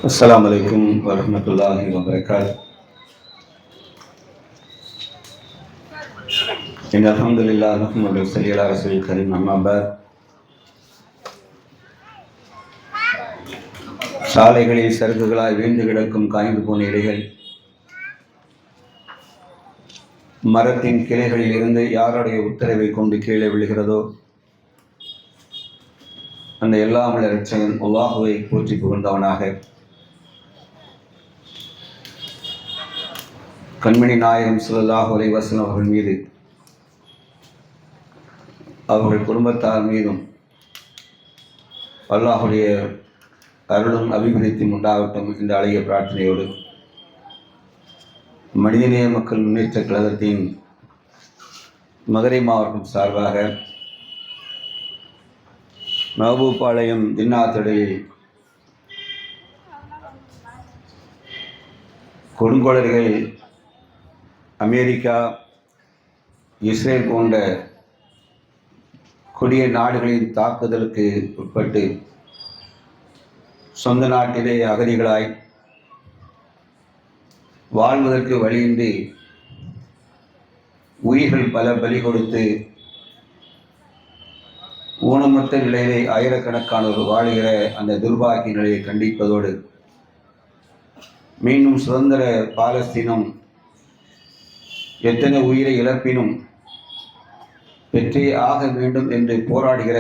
அஸ்ஸலாமு அலைக்கும் வரஹ்மத்துல்லாஹி வபரகாத்துஹு. அல்ஹம்துலில்லாஹ் நஹ்மதுஹு வ நுஸல்லி அலா ரசூலில் கரீம். அம்மா பஅத். சாலைகளில் சருகுகளாய் வீழ்ந்து கிடக்கும் காய்ந்து போன இலைகள், மரத்தின் கிளைகளில் இருந்து யாருடைய உத்தரவை கொண்டு கீழே விழுகிறதோ அந்த எல்லாம் உள்ள இரட்சகன் அல்லாஹுவை போற்றி புகழ்ந்தவனாக, கண்மணி நாயகம் ஸல்லல்லாஹு அலைஹி வஸல்லம் அவர்கள் மீது, அவர்கள் குடும்பத்தார் மீதும் அல்லாஹுடைய அருளும் அபிவிருத்தியும் உண்டாகட்டும் என்ற அழகிய பிரார்த்தனையோடு, மனிதநேய மக்கள் முன்னேற்ற கழகத்தின் மதுரை மாவட்டம் சார்பாக மஹபூபாளையம் தின்னாத்திடையில் கொடுங்கோளர்கள் அமெரிக்கா, இஸ்ரேல் போன்ற கொடிய நாடுகளின் தாக்குதலுக்கு உட்பட்டு சொந்த நாட்டிலே அகதிகளாய் வாழ்வதற்கு வழியின்றி உயிர்கள் பல பலி கொடுத்து ஊனமற்ற நிலையிலே ஆயிரக்கணக்கானோர் வாழுகிற அந்த துர்பாக்கிய நிலையை கண்டிப்பதோடு, மீண்டும் சுதந்திர பாலஸ்தீனம் எத்தனை உயிரை இழப்பினும் பெற்றே ஆக வேண்டும் என்று போராடுகிற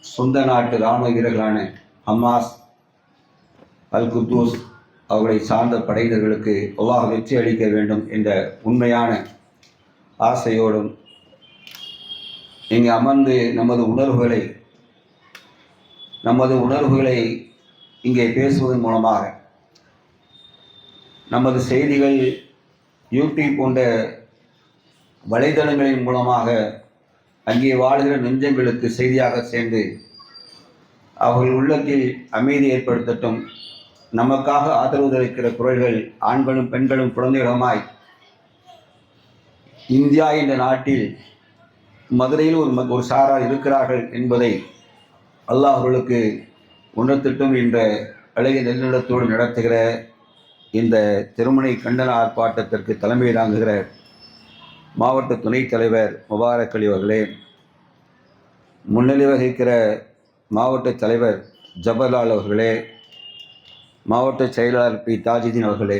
சொந்த நாட்டு இராணுவ வீரர்களான ஹமாஸ், அல் குத்தூஸ் அவர்களை சார்ந்த படையினர்களுக்கு அல்லாஹ் வெற்றி அளிக்க வேண்டும் என்ற உண்மையான ஆசையோடும் இங்கே அமர்ந்து நமது உணர்வுகளை இங்கே பேசுவதன் மூலமாக, நமது செய்திகள் யூடியூப் போன்ற வலைதளங்களின் மூலமாக அங்கே வாழ்கிற நெஞ்சங்களுக்கு செய்தியாக சேர்ந்து அவர்கள் உள்ளத்தில் அமைதி ஏற்படுத்தட்டும். நமக்காக ஆதரவு தெரிவிக்கிற குரல்கள் ஆண்களும் பெண்களும் குழந்தைகளுமாய் இந்தியா என்ற நாட்டில் மதுரையில் ஒரு சாரார் இருக்கிறார்கள் என்பதை அல்லாஹ் அவர்களுக்கு உணர்த்தட்டும் என்ற அழகிய நெல்லிடத்தோடு நடத்துகிற இந்த திருமணை கண்டன ஆர்ப்பாட்டத்திற்கு தலைமை தாங்குகிற மாவட்ட துணைத் தலைவர் முபாரக் அலி அவர்களே, முன்னிலை வகிக்கிற மாவட்ட தலைவர் ஜபர்லால் அவர்களே, மாவட்ட செயலாளர் பி தாஜுதீன் அவர்களே,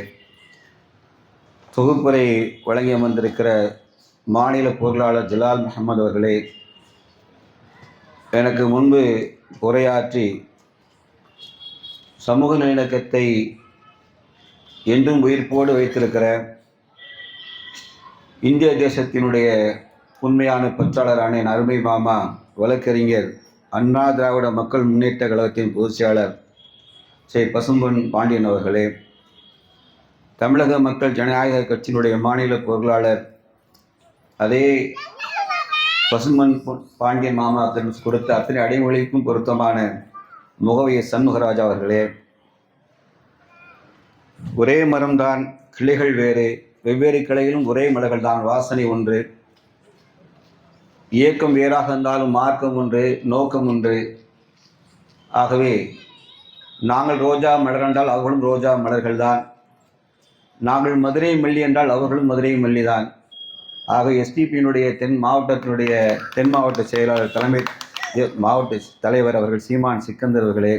தொகுப்புரை வழங்கி அமர்ந்திருக்கிற மாநில பொருளாளர் ஜலால் முகமது அவர்களே, எனக்கு முன்பு உரையாற்றி சமூக நல்லிணக்கத்தை என்றும் உயிர்ப்போடு வைத்திருக்கிற இந்திய தேசத்தினுடைய உண்மையான பற்றாளரான என் அருமை மாமா வழக்கறிஞர் அண்ணா திராவிட மக்கள் முன்னேற்ற கழகத்தின் பொதுச் செயலாளர் பசும்பொன் பாண்டியன் அவர்களே, தமிழக மக்கள் ஜனநாயக கட்சியினுடைய மாநில பொருளாளர் அதே பசும்பொன் பாண்டியன் மாமாக்கள் கொடுத்த அத்தனை அடைமொழிக்கும் பொருத்தமான முகவைய சண்முகராஜா அவர்களே, ஒரே மரம்தான் கிளைகள் வேறு, வெவ்வேறு கிளையிலும் ஒரே மலர்கள் தான், வாசனை ஒன்று, இயக்கம் வேறாக இருந்தாலும் மார்க்கம் ஒன்று, நோக்கம் ஒன்று. ஆகவே நாங்கள் ரோஜா மலர் என்றால் அவர்களும் ரோஜா மலர்கள் தான், நாங்கள் மதுரை மல்லி என்றால் அவர்களும் மதுரை மல்லி தான். ஆக எஸ்டிபியினுடைய தென் மாவட்ட செயலாளர் தலைமை மாவட்ட தலைவர் அவர்கள் சீமான் சிக்கந்தர் அவர்களே,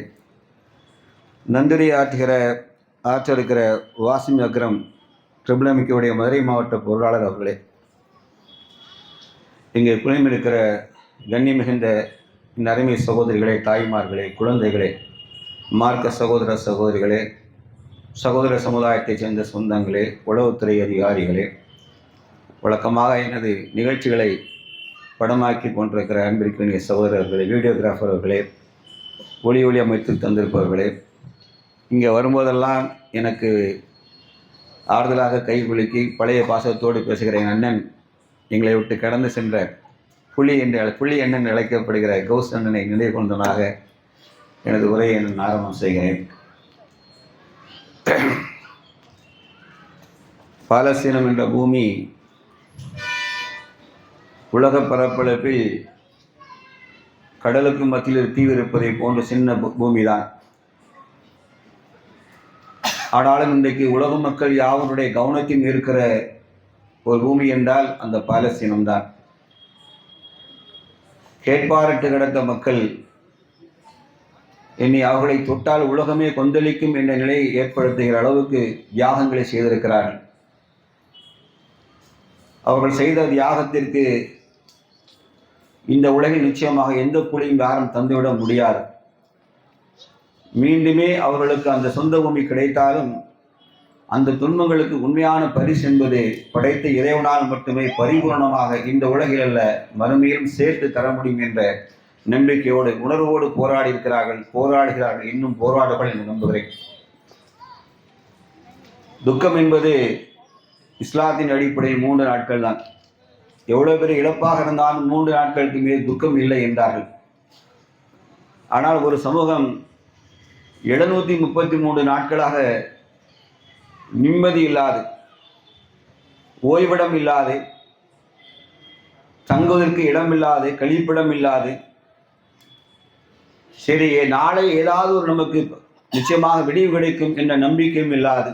நன்றியை ஆற்ற இருக்கிற வாசிம் அக்ரம் ட்ரிபிள்எம்கேவுடைய மதுரை மாவட்ட பொருளாளர் அவர்களே, இங்கே குழுமிருக்கிற கண்ணி மிகுந்த இந்த அருமை சகோதரிகளே, தாய்மார்களே, குழந்தைகளே, மார்க்க சகோதர சகோதரிகளே, சகோதர சமுதாயத்தைச் சேர்ந்த சொந்தங்களே, உளவுத்துறை அதிகாரிகளே, வழக்கமாக எனது நிகழ்ச்சிகளை படமாக்கி கொண்டிருக்கிற அன்பிற்குரிய சகோதரர்களே, வீடியோகிராஃபர்களே, ஒளி அமைத்து தந்திருப்பவர்களே, இங்கே வரும்போதெல்லாம் எனக்கு ஆறுதலாக கை குலுக்கி பழைய பாசத்தோடு பேசுகிற என் அண்ணன், எங்களை விட்டு கடந்து சென்ற புலி அண்ணன் என்று அழைக்கப்படுகிற கௌஸ் அண்ணனை நினைவு கொண்டவனாக எனது உரையை நான் ஆரம்பம் செய்கிறேன். பாலஸ்தீனம் என்ற பூமி உலக பரப்பளப்பில் கடலுக்கு மத்தியில் தீவு இருப்பதை போன்ற சின்ன பூமிதான். ஆனாலும் இன்றைக்கு உலக மக்கள் யாவருடைய கவனத்தில் இருக்கிற ஒரு பூமி என்றால் அந்த பாலஸ்தீனம்தான். கேட்பாரட்டு கிடந்த மக்கள் என்னை அவர்களை தொட்டால் உலகமே கொந்தளிக்கும் என்ற நிலையை ஏற்படுத்துகிற அளவுக்கு தியாகங்களை செய்திருக்கிறார்கள். அவர்கள் செய்த தியாகத்திற்கு இந்த உலகில் நிச்சயமாக எந்த கூலியும் யாரும் தந்துவிட முடியாது. மீண்டுமே அவர்களுக்கு அந்த சொந்த பூமி கிடைத்தாலும் அந்த துன்பங்களுக்கு உண்மையான பரிசு என்பது படைத்த இறைவனால் மட்டுமே பரிபூர்ணமாக இந்த உலகில் அல்ல மறுமையிலும் சேர்த்து தர முடியும் என்ற நம்பிக்கையோடு உணர்வோடு போராடுகிறார்கள், இன்னும் போராடுகள் என்று நம்புகிறேன். துக்கம் என்பது இஸ்லாத்தின் அடிப்படையில் 3 நாட்கள் தான். எவ்வளவு பெரிய இழப்பாக இருந்தாலும் 3 நாட்களுக்கு மேல் துக்கம் இல்லை என்றார்கள். ஆனால் ஒரு சமூகம் 733 நாட்களாக நிம்மதி இல்லாது, ஓய்விடம் இல்லாது, தங்குவதற்கு இடமில்லாது, கழிப்பிடம் இல்லாது, சரி நாளை ஏதாவது ஒரு நமக்கு நிச்சயமாக விடிவு கிடைக்கும் என்ற நம்பிக்கையும் இல்லாது,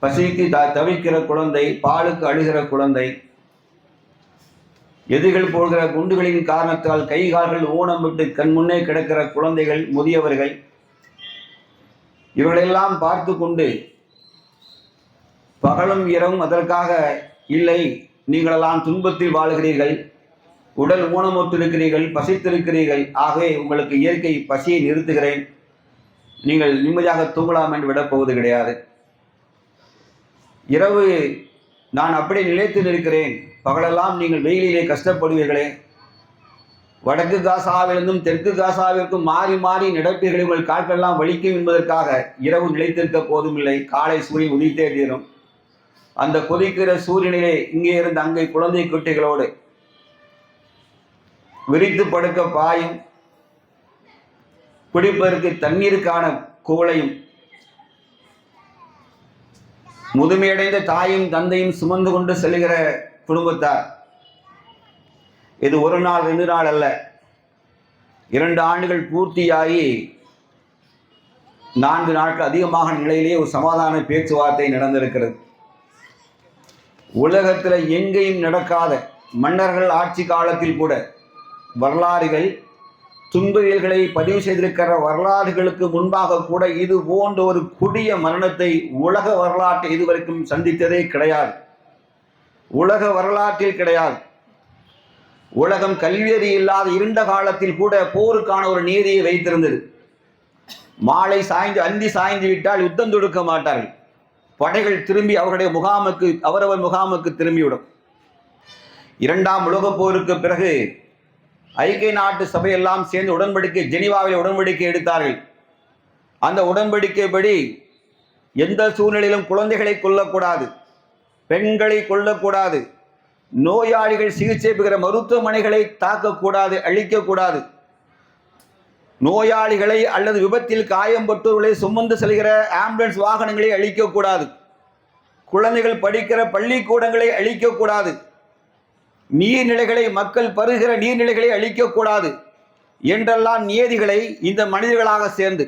பசிக்கு தவிக்கிற குழந்தை, பாலுக்கு அழுகிற குழந்தை, எதிர்கள் போகிற குண்டுகளின் காரணத்தால் கை கால்கள் ஊனம் விட்டு கண் முன்னே கிடக்கிற குழந்தைகள், முதியவர்கள், இவர்களெல்லாம் பார்த்து கொண்டு பகலும் இரவும் அதற்காக இல்லை, நீங்களெல்லாம் துன்பத்தில் வாழுகிறீர்கள், உடல் ஊனமுற்றிருக்கிறீர்கள், பசித்திருக்கிறீர்கள், ஆகவே உங்களுக்கு இயற்கை பசியை நிறுத்துகிறேன், நீங்கள் நிம்மதியாக தூங்கலாம் என்று விடப்போவது கிடையாது. இரவு நான் அப்படியே நிலைத்து நிற்கிறேன், பகலெல்லாம் நீங்கள் வெயிலிலே கஷ்டப்படுவீர்களே, வடக்கு காசாவிலிருந்தும் தெற்கு காசாவிற்கும் மாறி மாறி நடப்பீர்கள், உங்கள் கால்களெல்லாம் வலிக்கும் என்பதற்காக இரவு நிலைத்திருக்க போதும் இல்லை, காலை சூரியன் உதித்தே தீரும். அந்த கொதிக்கிற சூரியனிலே இங்கே இருந்து அங்கே குழந்தை குட்டிகளோடு விரித்து படுக்க பாயும், குடிப்பதற்கு தண்ணீருக்கான குவளையும், முதுமையடைந்த தாயும் தந்தையும் சுமந்து கொண்டு செல்கிற குடும்பத்தார். இது 1 நாள் 2 நாள் அல்ல, 2 ஆண்டுகள் பூர்த்தியாகி 4 நாட்கள் அதிகமாக நிலையிலேயே ஒரு சமாதான பேச்சுவார்த்தை நடந்திருக்கிறது. உலகத்தில் எங்கேயும் நடக்காத, மன்னர்கள் ஆட்சி காலத்தில் கூட வரலாறுகள், துன்பவியல்களை பதிவு செய்திருக்கிற வரலாறுகளுக்கு முன்பாக கூட இது போன்ற ஒரு கொடிய மரணத்தை உலக வரலாற்றை இதுவரைக்கும் சந்தித்ததே கிடையாது. உலக வரலாற்றில் கிடையாது. உலகம் கல்வியறி இல்லாத இருண்ட காலத்தில் கூட போருக்கான ஒரு நீதியை வைத்திருந்தது. மாலை சாய்ந்து அந்தி சாய்ந்து விட்டால் யுத்தம் தொடுக்க மாட்டார்கள். படைகள் திரும்பி அவரவர் முகாமுக்கு திரும்பிவிடும். 2ஆம் உலகப் போருக்கு பிறகு ஐக்கிய நாட்டு சபையெல்லாம் சேர்ந்து ஜெனீவாவில் உடன்படிக்கை எடுத்தார்கள். அந்த உடன்படிக்கைப்படி எந்த சூழ்நிலையிலும் குழந்தைகளை கொல்லக்கூடாது, பெண்களை கொல்லக்கூடாது, நோயாளிகள் சிகிச்சை பெறுகிற மருத்துவமனைகளை தாக்கக்கூடாது, அழிக்கக்கூடாது, நோயாளிகளை அல்லது விபத்தில் காயம்பட்டவர்களை சுமந்து செல்கிற ஆம்புலன்ஸ் வாகனங்களை அழிக்கக்கூடாது, குழந்தைகள் படிக்கிற பள்ளிக்கூடங்களை அழிக்கக்கூடாது, நீர்நிலைகளை, மக்கள் பருகிற நீர்நிலைகளை அழிக்கக்கூடாது என்றெல்லாம் நியதிகளை இந்த மனிதர்களாக சேர்ந்து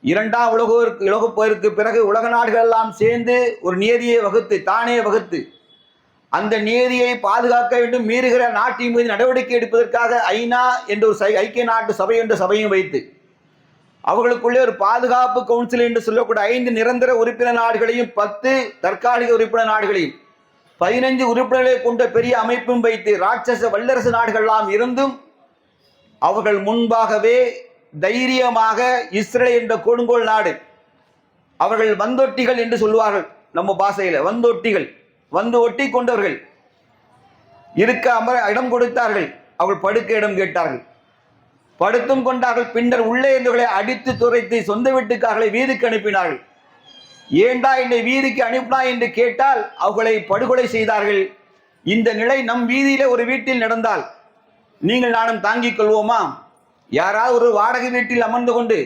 2ஆம் உலகப் போருக்கு பிறகு உலக நாடுகள் எல்லாம் சேர்ந்து ஒரு நியதியை வகுத்து அந்த நியதியை பாதுகாக்க வேண்டும், மீறுகிற நாட்டின் மீது நடவடிக்கை எடுப்பதற்காக ஐநா என்ற ஒரு ஐக்கிய நாட்டு சபை என்ற சபையும் வைத்து அவர்களுக்குள்ளே ஒரு பாதுகாப்பு கவுன்சில் என்று சொல்லக்கூடிய 5 நிரந்தர உறுப்பினர் நாடுகளையும் 10 தற்காலிக உறுப்பினர் நாடுகளையும் 15 உறுப்பினர்களை கொண்ட பெரிய அமைப்பும் வைத்து ராட்சச வல்லரசு நாடுகளெல்லாம் இருந்தும் அவர்கள் முன்பாகவே தைரியமாக இஸ்ரேல் என்ற கொடுங்கோல் நாடு, அவர்கள் வந்தொட்டிகள் என்று சொல்லுவார்கள் நம்ம பாஷையில், வந்தொட்டிகள், வந்து ஒட்டி கொண்டவர்கள் இருக்க இடம் கொடுத்தார்கள். அவர்கள் படுக்க இடம் கேட்டார்கள், படுத்தும் கொண்டார்கள். பின்னர் உள்ளே இருந்தவர்களை அடித்து துரைத்து சொந்த வீட்டுக்காரர்களை வீதிக்கு அனுப்பினார்கள். ஏண்டா என்னை வீதிக்கு அனுப்பினா என்று கேட்டால் அவர்களை படுகொலை செய்தார்கள். இந்த நிலை நம் வீதியிலே ஒரு வீட்டில் நடந்தால் நீங்கள் நானும் தாங்கிக் கொள்வோமா? யாராவது ஒரு வாடகை வீட்டில் அமர்ந்து கொண்டு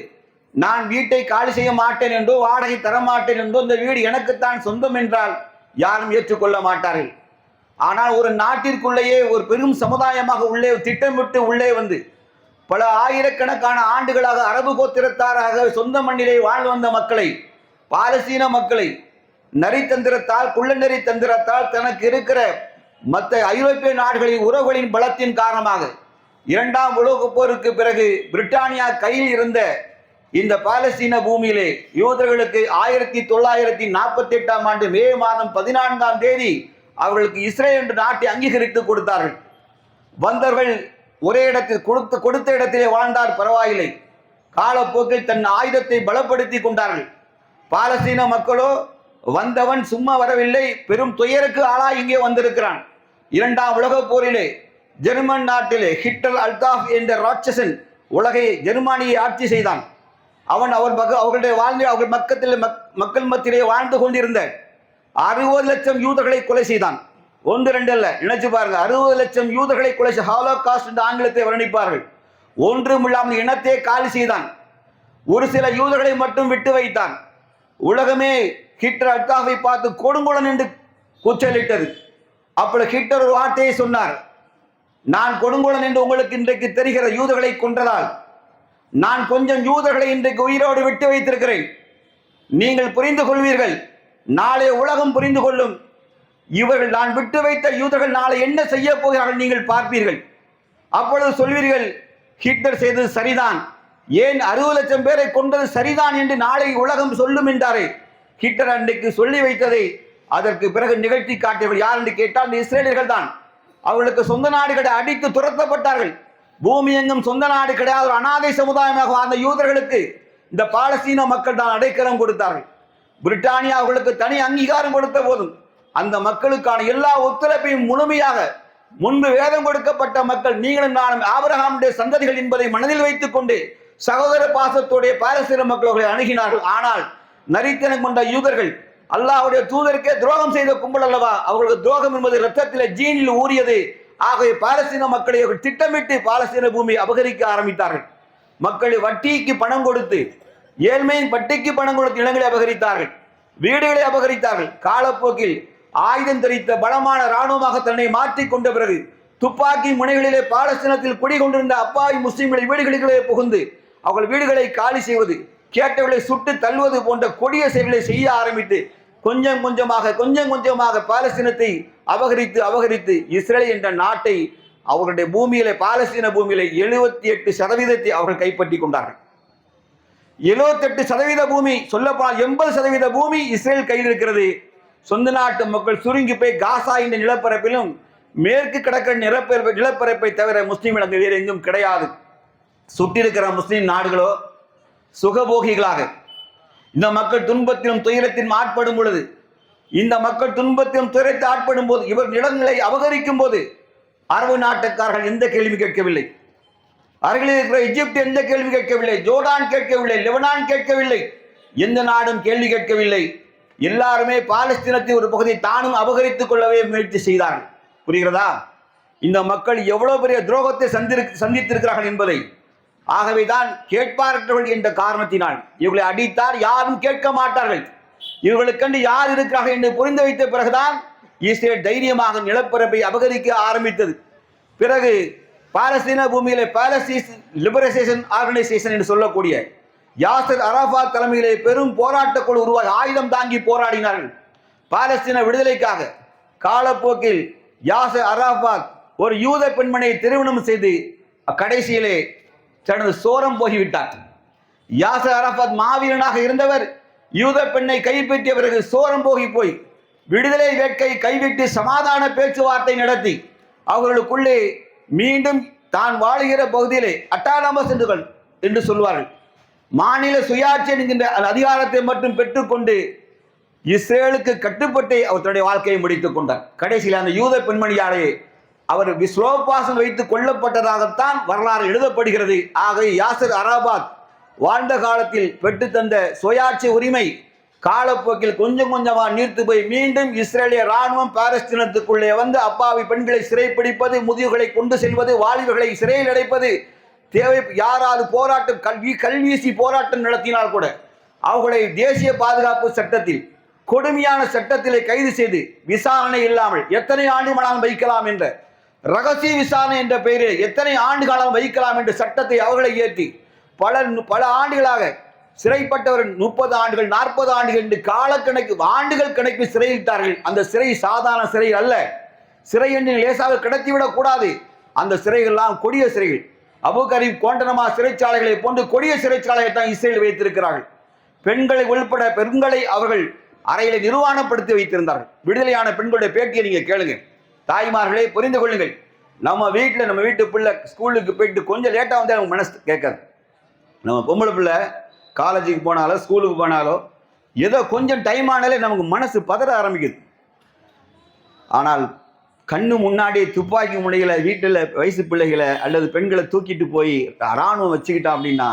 நான் வீட்டை காலி செய்ய மாட்டேன் என்றோ வாடகை தரமாட்டேன் என்றோ இந்த வீடு எனக்குத்தான் சொந்தம் என்றால் யாரும் ஏற்றுக்கொள்ள மாட்டார்கள். ஆனால் ஒரு நாட்டிற்குள்ளேயே ஒரு பெரும் சமுதாயமாக உள்ளே திட்டமிட்டு உள்ளே வந்து பல ஆயிரக்கணக்கான ஆண்டுகளாக அரபு கோத்திரத்தாராக சொந்த மண்ணிலே வாழ்ந்து வந்த மக்களை, பாலஸ்தீன மக்களை நரித்தந்திரத்தால் குள்ளநெறி தந்திரத்தால் தனக்கு இருக்கிற மற்ற ஐரோப்பிய நாடுகளின் உறவுகளின் பலத்தின் காரணமாக இரண்டாம் உலகப் போருக்கு பிறகு பிரிட்டானியா கையில் இருந்த இந்த பாலஸ்தீன பூமியிலே யூதர்களுக்கு 1948ஆம் ஆண்டு மே மாதம் 14ஆம் தேதி அவர்களுக்கு இஸ்ரேல் என்ற நாட்டை அங்கீகரித்து கொடுத்தார்கள். வந்தவர்கள் ஒரே இடத்தில் கொடுத்த இடத்திலே வாழ்ந்தார், பரவாயில்லை. காலப்போக்கில் தன் ஆயுதத்தை பலப்படுத்தி கொண்டார்கள். பாலஸ்தீன மக்களோ வந்தவன் சும்மா வரவில்லை, பெரும் துயருக்கு ஆளாய் இங்கே வந்திருக்கிறான். இரண்டாம் உலகப் போரிலே ஜெர்மன் நாட்டிலே ஹிட்லர் அல்தாஃப் என்ற ராட்சசன் உலகை ஜெர்மானியை ஆட்சி செய்தான். அவர்களுடைய அவர்கள் மக்கள் மத்தியிலே வாழ்ந்து கொண்டிருந்த 60 லட்சம் யூதர்களை கொலை செய்தான். 1-2 அல்ல, நினைச்சு பாருங்க, 60 லட்சம் யூதர்களை கொலை செய்த ஹாலோகாஸ்ட் என்று ஆங்கிலத்தை வர்ணிப்பார்கள். ஒன்றுமில்லாமல் இனத்தை காலி செய்தான். ஒரு சில யூதர்களை மட்டும் விட்டு வைத்தான். உலகமே ஹிட்லர் அல்தாஃபை பார்த்து கொடுங்கோலன் என்று கூச்சலிட்டது. அப்பொழுது ஹிட்லர் ஒரு வார்த்தையை சொன்னார், நான் கொடுங்கோலன் என்று உங்களுக்கு இன்றைக்கு தெரிகிற யூதர்களை கொன்றதால் நான் கொஞ்சம் யூதர்களை இன்றைக்கு உயிரோடு விட்டு வைத்திருக்கிறேன். நீங்கள் புரிந்து கொள்வீர்கள், நாளைய உலகம் புரிந்து கொள்ளும். இவர்கள் நான் விட்டு வைத்த யூதர்கள் நாளை என்ன செய்ய போகிறார்கள் நீங்கள் பார்ப்பீர்கள். அப்பொழுது சொல்வீர்கள், ஹிட்லர் செய்தது சரிதான், ஏன் 60 லட்சம் பேரை கொண்டது சரிதான் என்று நாளை உலகம் சொல்லும் என்றாரே. ஹிட்லர் அன்றைக்கு சொல்லி வைத்ததை அதற்கு பிறகு நிகழ்த்தி காட்டியவர் யார் என்று கேட்டால் இந்த இஸ்ரேலியர்கள் தான். அவர்களுக்கு சொந்த நாடுகளை அடித்து துரத்தப்பட்டார்கள். பூமி எங்கும் சொந்த நாடு கிடையாது, ஒரு அனாதை சமுதாயமாக வாழ்ந்த யூதர்களுக்கு இந்த பாலஸ்தீன மக்கள் தான் அடைக்கலம் கொடுத்தார்கள். பிரிட்டானியா அவர்களுக்கு தனி அங்கீகாரம் கொடுத்த போதும் அந்த மக்களுக்கான எல்லா ஒத்துழைப்பையும் முழுமையாக முன்பு வேதம் கொடுக்கப்பட்ட மக்கள் நீங்களும் நானும் ஆபிரகாமுடைய சந்ததிகள் என்பதை மனதில் வைத்துக் கொண்டு சகோதர பாசத்தோடைய பாலஸ்தீன மக்கள் அவர்களை அணுகினார்கள். ஆனால் நரித்தனம் கொண்ட யூதர்கள் அல்லாஹ்வுடைய தூதருக்கே துரோகம் செய்த கும்பல் அல்லவா, அவர்களுக்கு துரோகம் என்பது இரத்தத்திலே ஜீனில் ஊறியது. ஆகவே பாலஸ்தீன மக்களை திட்டமிட்டு பாலஸ்தீன பூமியை அபகரிக்க ஆரம்பித்தார்கள். மக்களை வட்டிக்கு பணம் கொடுத்து, ஏழ்மையின் வட்டிக்கு பணம் கொடுத்து நிலங்களை அபகரித்தார்கள், வீடுகளை அபகரித்தார்கள். காலப்போக்கில் ஆயுதம் தரித்த பலமான இராணுவமாக தன்னை மாற்றிக் கொண்ட பிறகு துப்பாக்கி முனைகளிலே பாலஸ்தீனத்தில் குடிகொண்டிருந்த அப்பாவி முஸ்லிம்களை வீடுகளிலே புகுந்து அவர்கள் வீடுகளை காலி செய்வது, கேட்டவர்களை சுட்டு தள்ளுவது போன்ற கொடிய செயல்களை செய்ய ஆரம்பித்து கொஞ்சம் கொஞ்சமாக பாலஸ்தீனத்தை அபகரித்து இஸ்ரேல் என்ற நாட்டை அவர்களுடைய பூமியிலே, பாலஸ்தீன பூமியிலே 78% அவர்கள் கைப்பற்றி கொண்டார்கள். 78% பூமி, சொல்லப்போனால் 80% பூமி இஸ்ரேல் கையில் இருக்கிறது. சொந்த நாட்டு மக்கள் சுருங்கி போய் காசா என்ற நிலப்பரப்பிலும் மேற்கு கடற்கரை நிலப்பரப்பை தவிர முஸ்லீம்கள் அங்கு வேறு எங்கும் கிடையாது. சுட்டிருக்கிற முஸ்லீம் நாடுகளோ சுகபோகிகளாக இந்த மக்கள் துன்பத்திலும் துயரத்திலும் ஆட்படும் பொழுது, இந்த மக்கள் துன்பத்திலும் துயரத்தை ஆட்படும் போது, இவர் நிலங்களை அபகரிக்கும் போது அரபு நாட்டுக்காரர்கள் எந்த கேள்வி கேட்கவில்லை. அருகில் இருக்கிற எகிப்து எந்த கேள்வி கேட்கவில்லை, ஜோர்டான் கேட்கவில்லை, லெபனான் கேட்கவில்லை, எந்த நாடும் கேள்வி கேட்கவில்லை. எல்லாருமே பாலஸ்தீனத்தின் ஒரு பகுதியை தானும் அபகரித்துக் கொள்ளவே முயற்சி செய்தார்கள். புரிகிறதா? இந்த மக்கள் எவ்வளவு பெரிய துரோகத்தை சந்தித்திருக்கிறார்கள் என்பதை. ஆகவேதான் கேட்பாரற்றவர்கள் என்ற காரணத்தினால் இவர்களை அடித்தார், யாரும் கேட்க மாட்டார்கள். இவர்களுக்கென்று யார் இருக்கிறார்கள் என்று புரிந்து வைத்த பிறகுதான் இஸ்ரேல் தைரியமாக நிலப்பரப்பை அபகரிக்க ஆரம்பித்தது. பிறகு பாலஸ்தீன பூமியிலே பாலஸ்தீன் லிபரேஷன் ஆர்கனைசேஷன் என்று சொல்லக்கூடிய யாசர் அரஃபாத் தலைமையிலே பெரும் போராட்ட குழு உருவாகி ஆயுதம் தாங்கி போராடினார்கள் பாலஸ்தீன விடுதலைக்காக. காலப்போக்கில் யாசர் அரஃபாத் ஒரு யூத பெண்மணியை திருமணம் செய்து கடைசியிலே தனது சோரம் போகிவிட்டார். யாசர் அரஃபாத் மாவீரனாக இருந்தவர் யூத பெண்ணை கைப்பற்றிய பிறகு சோரம் போய் விடுதலை வேட்கை கைவிட்டு சமாதான பேச்சுவார்த்தை நடத்தி அவர்களுக்குள்ளே மீண்டும் தான் வாழுகிற பகுதியிலே அட்டானமஸ் என்று சொல்வார்கள், மாநில சுயாட்சி என்கின்ற அதிகாரத்தை மட்டும் பெற்றுக்கொண்டு இஸ்ரேலுக்கு கட்டுப்பட்டு அவர் தன்னுடைய வாழ்க்கையை முடித்துக் கொண்டார். கடைசியில் அந்த யூத பெண்மணியாலே அவர் விஸ்லோபாசம் வைத்து கொல்லப்பட்டதாகத்தான் வரலாறு எழுதப்படுகிறது. ஆகவே யாசர் அரஃபாத் வாழ்ந்த காலத்தில் பெற்று தந்த சுயாட்சி உரிமை காலப்போக்கில் கொஞ்சம் கொஞ்சமா நீர்த்து போய் மீண்டும் இஸ்ரேலிய ராணுவம் பாலஸ்தீனத்துக்குள்ளே வந்து அப்பாவி பெண்களை சிறைப்பிடிப்பது, முதியோர்களை கொண்டு செல்வது, வாலிபர்களை சிறையில் அடைப்பது, தேவை யாராவது போராட்டம் கல்வீசி போராட்டம் நடத்தினால் கூட அவர்களை தேசிய பாதுகாப்பு சட்டத்தில் கொடுமையான சட்டத்திலே கைது செய்து விசாரணை இல்லாமல் எத்தனை ஆண்டு மனம் வைக்கலாம் என்ற ரகசிய விசாரணை என்ற பெயரில் எத்தனை ஆண்டு காலம் வைக்கலாம் என்ற சட்டத்தை அவர்களை ஏற்றி பல ஆண்டுகளாக சிறைப்பட்டவர் 30 ஆண்டுகள் 40 ஆண்டுகள் என்று காலக்கணக்கு ஆண்டுகள் கணக்கு சிறையிட்டார்கள். அந்த சிறை சாதாரண சிறை அல்ல. சிறை என்று லேசாக கடத்திவிடக் கூடாது. அந்த சிறைகள்லாம் கொடிய சிறைகள். அபு கரீப் குவாண்டனமா சிறைச்சாலைகளை போன்று கொடிய சிறைச்சாலையை தான் இஸ்ரேல் வைத்திருக்கிறார்கள். பெண்களை உள்பட பெண்களை அவர்கள் அறைகளை நிர்வாணப்படுத்தி வைத்திருந்தார்கள். விடுதலையான பெண்களுடைய பேட்டியை நீங்க கேளுங்க. தாய்மார்களே புரிந்து கொள்ளுங்கள். நம்ம வீட்டு பிள்ளை ஸ்கூலுக்கு போயிட்டு கொஞ்சம் லேட்டாக வந்து அவங்க மனசு கேட்காது. நம்ம பொம்பளை பிள்ளை காலேஜுக்கு போனாலோ ஸ்கூலுக்கு போனாலோ ஏதோ கொஞ்சம் டைம் ஆனாலே நமக்கு மனசு பதற ஆரம்பிக்குது. ஆனால் கண்ணு முன்னாடி துப்பாக்கி முனைகளை வீட்டில் வயசு பிள்ளைகளை அல்லது பெண்களை தூக்கிட்டு போய் இராணுவம் வச்சுக்கிட்டா அப்படின்னா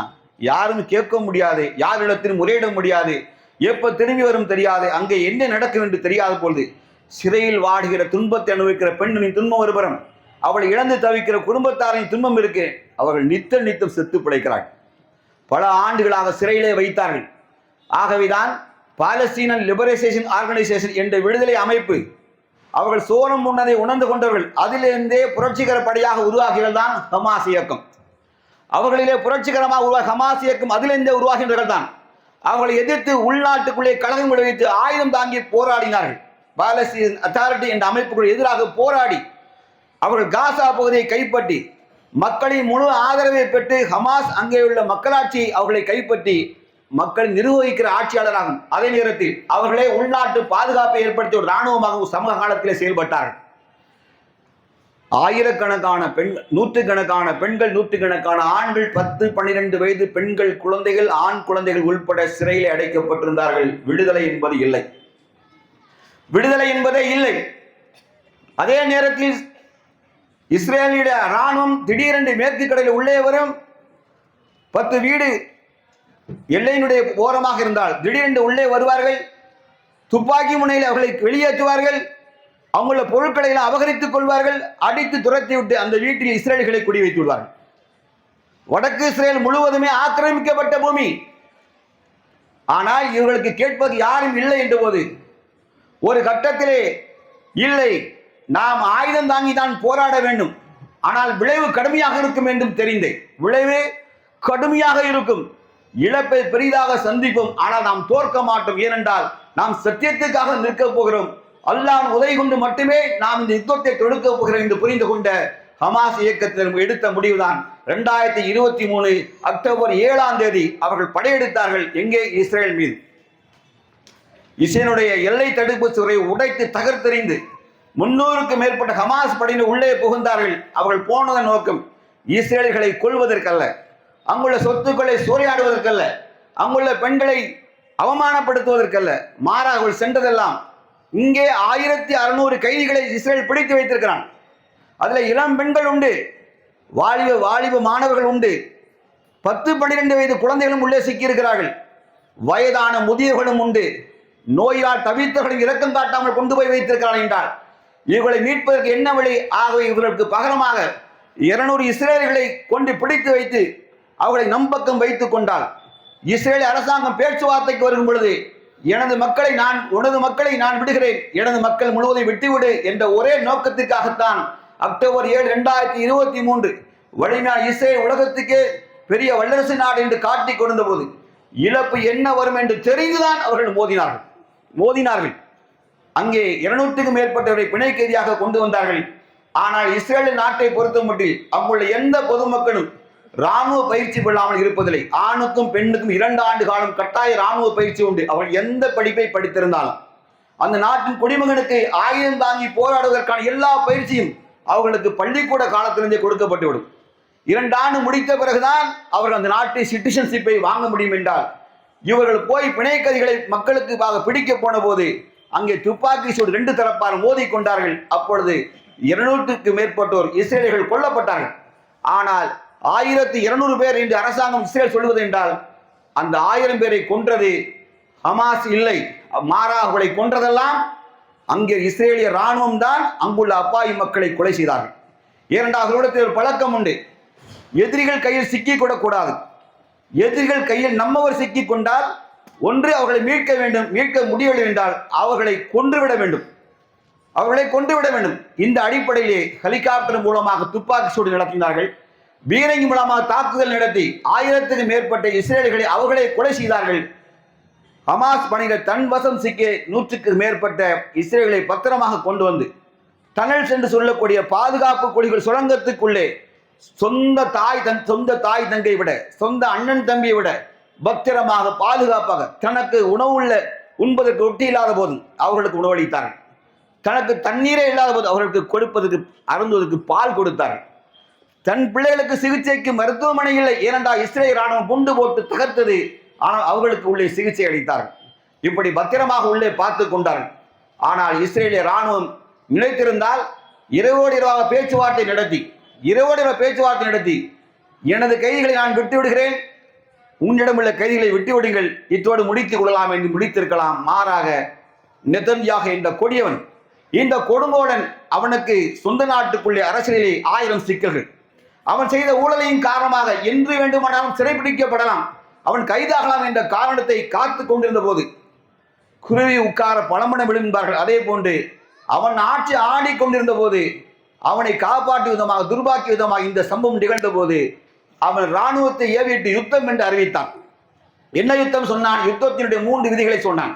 யாரும் கேட்க முடியாது, யாரிடத்திலும் முறையிட முடியாது, எப்போ திரும்பி வரும் தெரியாது, அங்கே என்ன நடக்கும் என்று தெரியாத பொழுது சிறையில் வாடுகிற துன்பத்தை அனுபவிக்கிற பெண்ணின் துன்பம் ஒருபுறம், அவளை இழந்து தவிக்கிற குடும்பத்தாரின் துன்பம் இருக்கு. அவர்கள் நித்தம் செத்து பிழைக்கிறார்கள். பல ஆண்டுகளாக சிறையிலே வைத்தார்கள். ஆகவேதான் பாலஸ்தீன லிபரேஷன் ஆர்கனைசேஷன் என்ற விடுதலை அமைப்பு அவர்கள் சோரம் முன்னதை உணர்ந்து கொண்டவர்கள். அதிலிருந்தே புரட்சிகர படையாக உருவாகியவர்கள் தான் ஹமாஸ் இயக்கம். அவர்களிலே புரட்சிகரமாக உருவாக ஹமாஸ் இயக்கம் அதிலிருந்தே உருவாகின்றவர்கள் தான். அவர்களை எதிர்த்து உள்நாட்டுக்குள்ளே கழகம் விளைவித்து ஆயுதம் தாங்கி போராடினார்கள். பாலஸ்தீன் அத்தாரிட்டி என்ற அமைப்புக்கு எதிராக போராடி அவர்கள் காசா பகுதியை கைப்பற்றி மக்களின் முழு ஆதரவை பெற்று ஹமாஸ் அங்கே உள்ள மக்களாட்சியை அவர்களை கைப்பற்றி மக்கள் நிர்வகிக்கிற ஆட்சியாளராகும். அதே நேரத்தில் அவர்களே உள்நாட்டு பாதுகாப்பை ஏற்படுத்திய ஒரு இராணுவமாக சமூக காலத்திலே செயல்பட்டார்கள். ஆயிரக்கணக்கான பெண்கள், நூற்றுக்கணக்கான பெண்கள், நூற்றுக்கணக்கான ஆண்கள், 10-12 வயது பெண்கள், குழந்தைகள், ஆண் குழந்தைகள் உள்பட சிறையில் அடைக்கப்பட்டிருந்தார்கள். விடுதலை என்பது இல்லை. விடுதலை என்பதே இல்லை. அதே நேரத்தில் இஸ்ரேலிய ராணுவம் திடீரென்று மேற்கு கடலில் உள்ளே வரும். 10 வீடு எல்லையினுடைய ஓரமாக இருந்தால் திடீரென்று உள்ளே வருவார்கள். துப்பாக்கி முனையில் அவர்களை வெளியேற்றுவார்கள். அவங்கள பொருட்களை எல்லாம் அபகரித்துக் கொள்வார்கள். அடித்து துரத்தி விட்டு அந்த வீட்டில் இஸ்ரேல்களை குடி வைத்து விடுவார்கள். வடக்கு இஸ்ரேல் முழுவதுமே ஆக்கிரமிக்கப்பட்ட பூமி. ஆனால் இவர்களுக்கு கேட்பது யாரும் இல்லை என்ற போது ஒரு கட்டத்திலே இல்லை, நாம் ஆயுதம் தாங்கி தான் போராட வேண்டும், ஆனால் விளைவு கடுமையாக இருக்கும் என்றும் தெரிந்தேன். விளைவு கடுமையாக இருக்கும், இழப்பை பெரிதாக சந்திப்போம், ஆனால் நாம் தோற்க மாட்டோம். ஏனென்றால் நாம் சத்தியத்துக்காக நிற்கப் போகிறோம். அல்லாஹ் உதவி கொண்டு மட்டுமே நாம் இந்த யுத்தத்தை தொடுக்க போகிறோம் என்று புரிந்து கொண்ட ஹமாஸ் இயக்கத்தில் எடுத்த முடிவுதான் 2023 அக்டோபர் 7ஆம் தேதி அவர்கள் படையெடுத்தார்கள். எங்கே? இஸ்ரேல் மீது. இஸ்ரேலுடைய எல்லை தடுப்பு சுவரை உடைத்து தகர்த்தெறிந்து 300க்கு மேற்பட்ட ஹமாஸ் படையினர் உள்ளே புகுந்தார்கள். அவர்கள் போனதன் நோக்கம் இஸ்ரேல்களை கொல்வதற்கல்ல, அங்குள்ள சொத்துக்களை சூறையாடுவதற்கல்ல, அங்குள்ள பெண்களை அவமானப்படுத்துவதற்கல்ல. மாறாக அவர்கள் சென்றதெல்லாம் இங்கே 1600 கைதிகளை இஸ்ரேல் பிடித்து வைத்திருக்கிறான். அதுல இளம் பெண்கள் உண்டு, வாலிப மாணவர்கள் உண்டு, 10-12 வயது குழந்தைகளும் உள்ளே சிக்கியிருக்கிறார்கள். வயதான முதியவர்களும் உண்டு. நோயால் தவித்தவர்களும் இரக்கம் காட்டாமல் கொண்டு போய் வைத்திருக்கிறார்கள் என்றால் இவர்களை மீட்பதற்கு என்ன வழி? ஆகவே இவர்களுக்கு பகரமாக 200 இஸ்ரேல்களை கொண்டு பிடித்து வைத்து அவர்களை நம்பக்கம் வைத்துக் கொண்டால் இஸ்ரேல் அரசாங்கம் பேச்சுவார்த்தைக்கு வரும் பொழுது உனது மக்களை நான் விடுகிறேன், எனது மக்கள் முழுவதும் விட்டுவிடு என்ற ஒரே நோக்கத்திற்காகத்தான் அக்டோபர் 7, 2023 வலிமையான இஸ்ரேல் உலகத்துக்கே பெரிய வல்லரசு நாடு என்று காட்டிக் கொண்ட போது இழப்பு என்ன வரும் என்று தெரிந்துதான் அவர்கள் மோதினார்கள். அங்கே 200க்கும் மேற்பட்டவரை பிணை கைதியாக கொண்டு வந்தார்கள். ஆனால் இஸ்ரேல் நாட்டை பொறுத்த மட்டும் அங்குள்ள எந்த பொதுமக்களும் ராணுவ பயிற்சி பெறாமல் இருப்பதில்லை. ஆணுக்கும் பெண்ணுக்கும் 2 ஆண்டு காலம் கட்டாய ராணுவ பயிற்சி உண்டு. அவர்கள் எந்த படிப்பை படித்திருந்தாலும் அந்த நாட்டின் குடிமகனுக்கு ஆயுதம் தாங்கி போராடுவதற்கான எல்லா பயிற்சியும் அவர்களுக்கு பள்ளிக்கூட காலத்திலிருந்தே கொடுக்கப்பட்டுவிடும். 2 ஆண்டு முடித்த பிறகுதான் அவர்கள் அந்த நாட்டை சிட்டிசன்ஷிப்பை வாங்க முடியும் என்றால் இவர்கள் போய் பிணைக்கதிகளை மக்களுக்கு பிடிக்க போன போது அங்கே துப்பாக்கி சூடு 2 தரப்பார் மோதி கொண்டார்கள். அப்பொழுது 200க்கு மேற்பட்டோர் இஸ்ரேலியர்கள் கொல்லப்பட்டார்கள். ஆனால் 1200 பேர் என்று அரசாங்கம் இஸ்ரேல் சொல்வது என்றால் அந்த 1000 பேரை கொன்றது ஹமாஸ் இல்லை. மாறாக அவர்களை கொன்றதெல்லாம் அங்கே இஸ்ரேலிய ராணுவம் தான் அங்குள்ள அப்பாவி மக்களை கொலை செய்தார்கள். இரண்டாவது ஒரு பழக்கம் உண்டு, எதிரிகள் கையில் சிக்கிக் கொள்ளக்கூடாது. எதிரிகள் கையில் நம்மவர் சிக்கிக் கொண்டால் ஒன்று அவர்களை மீட்க வேண்டும், மீட்க முடியவில்லை என்றால் அவர்களை கொன்றுவிட வேண்டும், அவர்களை கொன்றுவிட வேண்டும். இந்த அடிப்படையிலே ஹெலிகாப்டர் மூலமாக துப்பாக்கி சூடு நடத்தினார்கள், பீரங்கி மூலமாக தாக்குதல் நடத்தி 1000க்கு மேற்பட்ட இஸ்ரேலிகளை அவர்களை கொலை செய்தார்கள். ஹமாஸ் பணிகள் தன் வசம் சிக்கிய 100க்கு மேற்பட்ட இஸ்ரேலை பத்திரமாக கொண்டு வந்து டனல்ஸ் என்று சொல்லக்கூடிய பாதுகாப்பு குழிகள் சுரங்கத்துக்குள்ளே சொந்த தாய் தங்கை விட, சொந்த அண்ணன் தம்பியை விட பத்திரமாக பாதுகாப்பாக, தனக்கு உணவுள்ள உண்பதற்கு ரொட்டி இல்லாத போது அவர்களுக்கு உணவளித்தார்கள், தனக்கு தண்ணீரே இல்லாத போது அவர்களுக்கு கொடுப்பதற்கு அருந்துவதற்கு பால் கொடுத்தார்கள். தன் பிள்ளைகளுக்கு சிகிச்சைக்கு மருத்துவமனை இல்லை, ஏனென்றால் இஸ்ரேல் ராணுவம் குண்டு போட்டு தகர்த்தது, ஆனால் அவர்களுக்கு உள்ளே சிகிச்சை அளித்தார்கள். இப்படி பத்திரமாக உள்ளே பார்த்து கொண்டார்கள். ஆனால் இஸ்ரேலிய ராணுவம் நினைத்திருந்தால் இரவோடு இரவாக பேச்சுவார்த்தை நடத்தி எனது கைதிகளை நான் விட்டு விடுகிறேன், உன்னிடமுள்ள கைதிகளை விட்டுவிடுங்கள், இத்தோடு முடித்துக் கொள்ளலாம் என்று முடித்திருக்கலாம். மாறாக நெதன்யாகு என்ற கொடியவன், இந்த கொடுங்கோடன், அவனுக்கு சொந்த நாட்டுக்குள்ளே அரசியலிலே 1000 சிக்கல்கள், அவன் செய்த ஊழலின் காரணமாக என்று வேண்டுமானாலும் சிறைப்பிடிக்கப்படலாம், அவன் கைதாகலாம் என்ற காரணத்தை காத்து கொண்டிருந்த போது குருவி உட்கார பழமணம் விழுந்தார்கள். அதே போன்று அவன் ஆட்சி ஆடிக்கொண்டிருந்த போது அவனை காப்பாற்றும் விதமாக, துர்பாக்கிய விதமாக இந்த சம்பவம் நிகழ்ந்த போது அவன் இராணுவத்தை ஏவிட்டு யுத்தம் என்று அறிவித்தான். என்ன யுத்தம் சொன்னான்? யுத்தத்தினுடைய 3 விதிகளை சொன்னான்,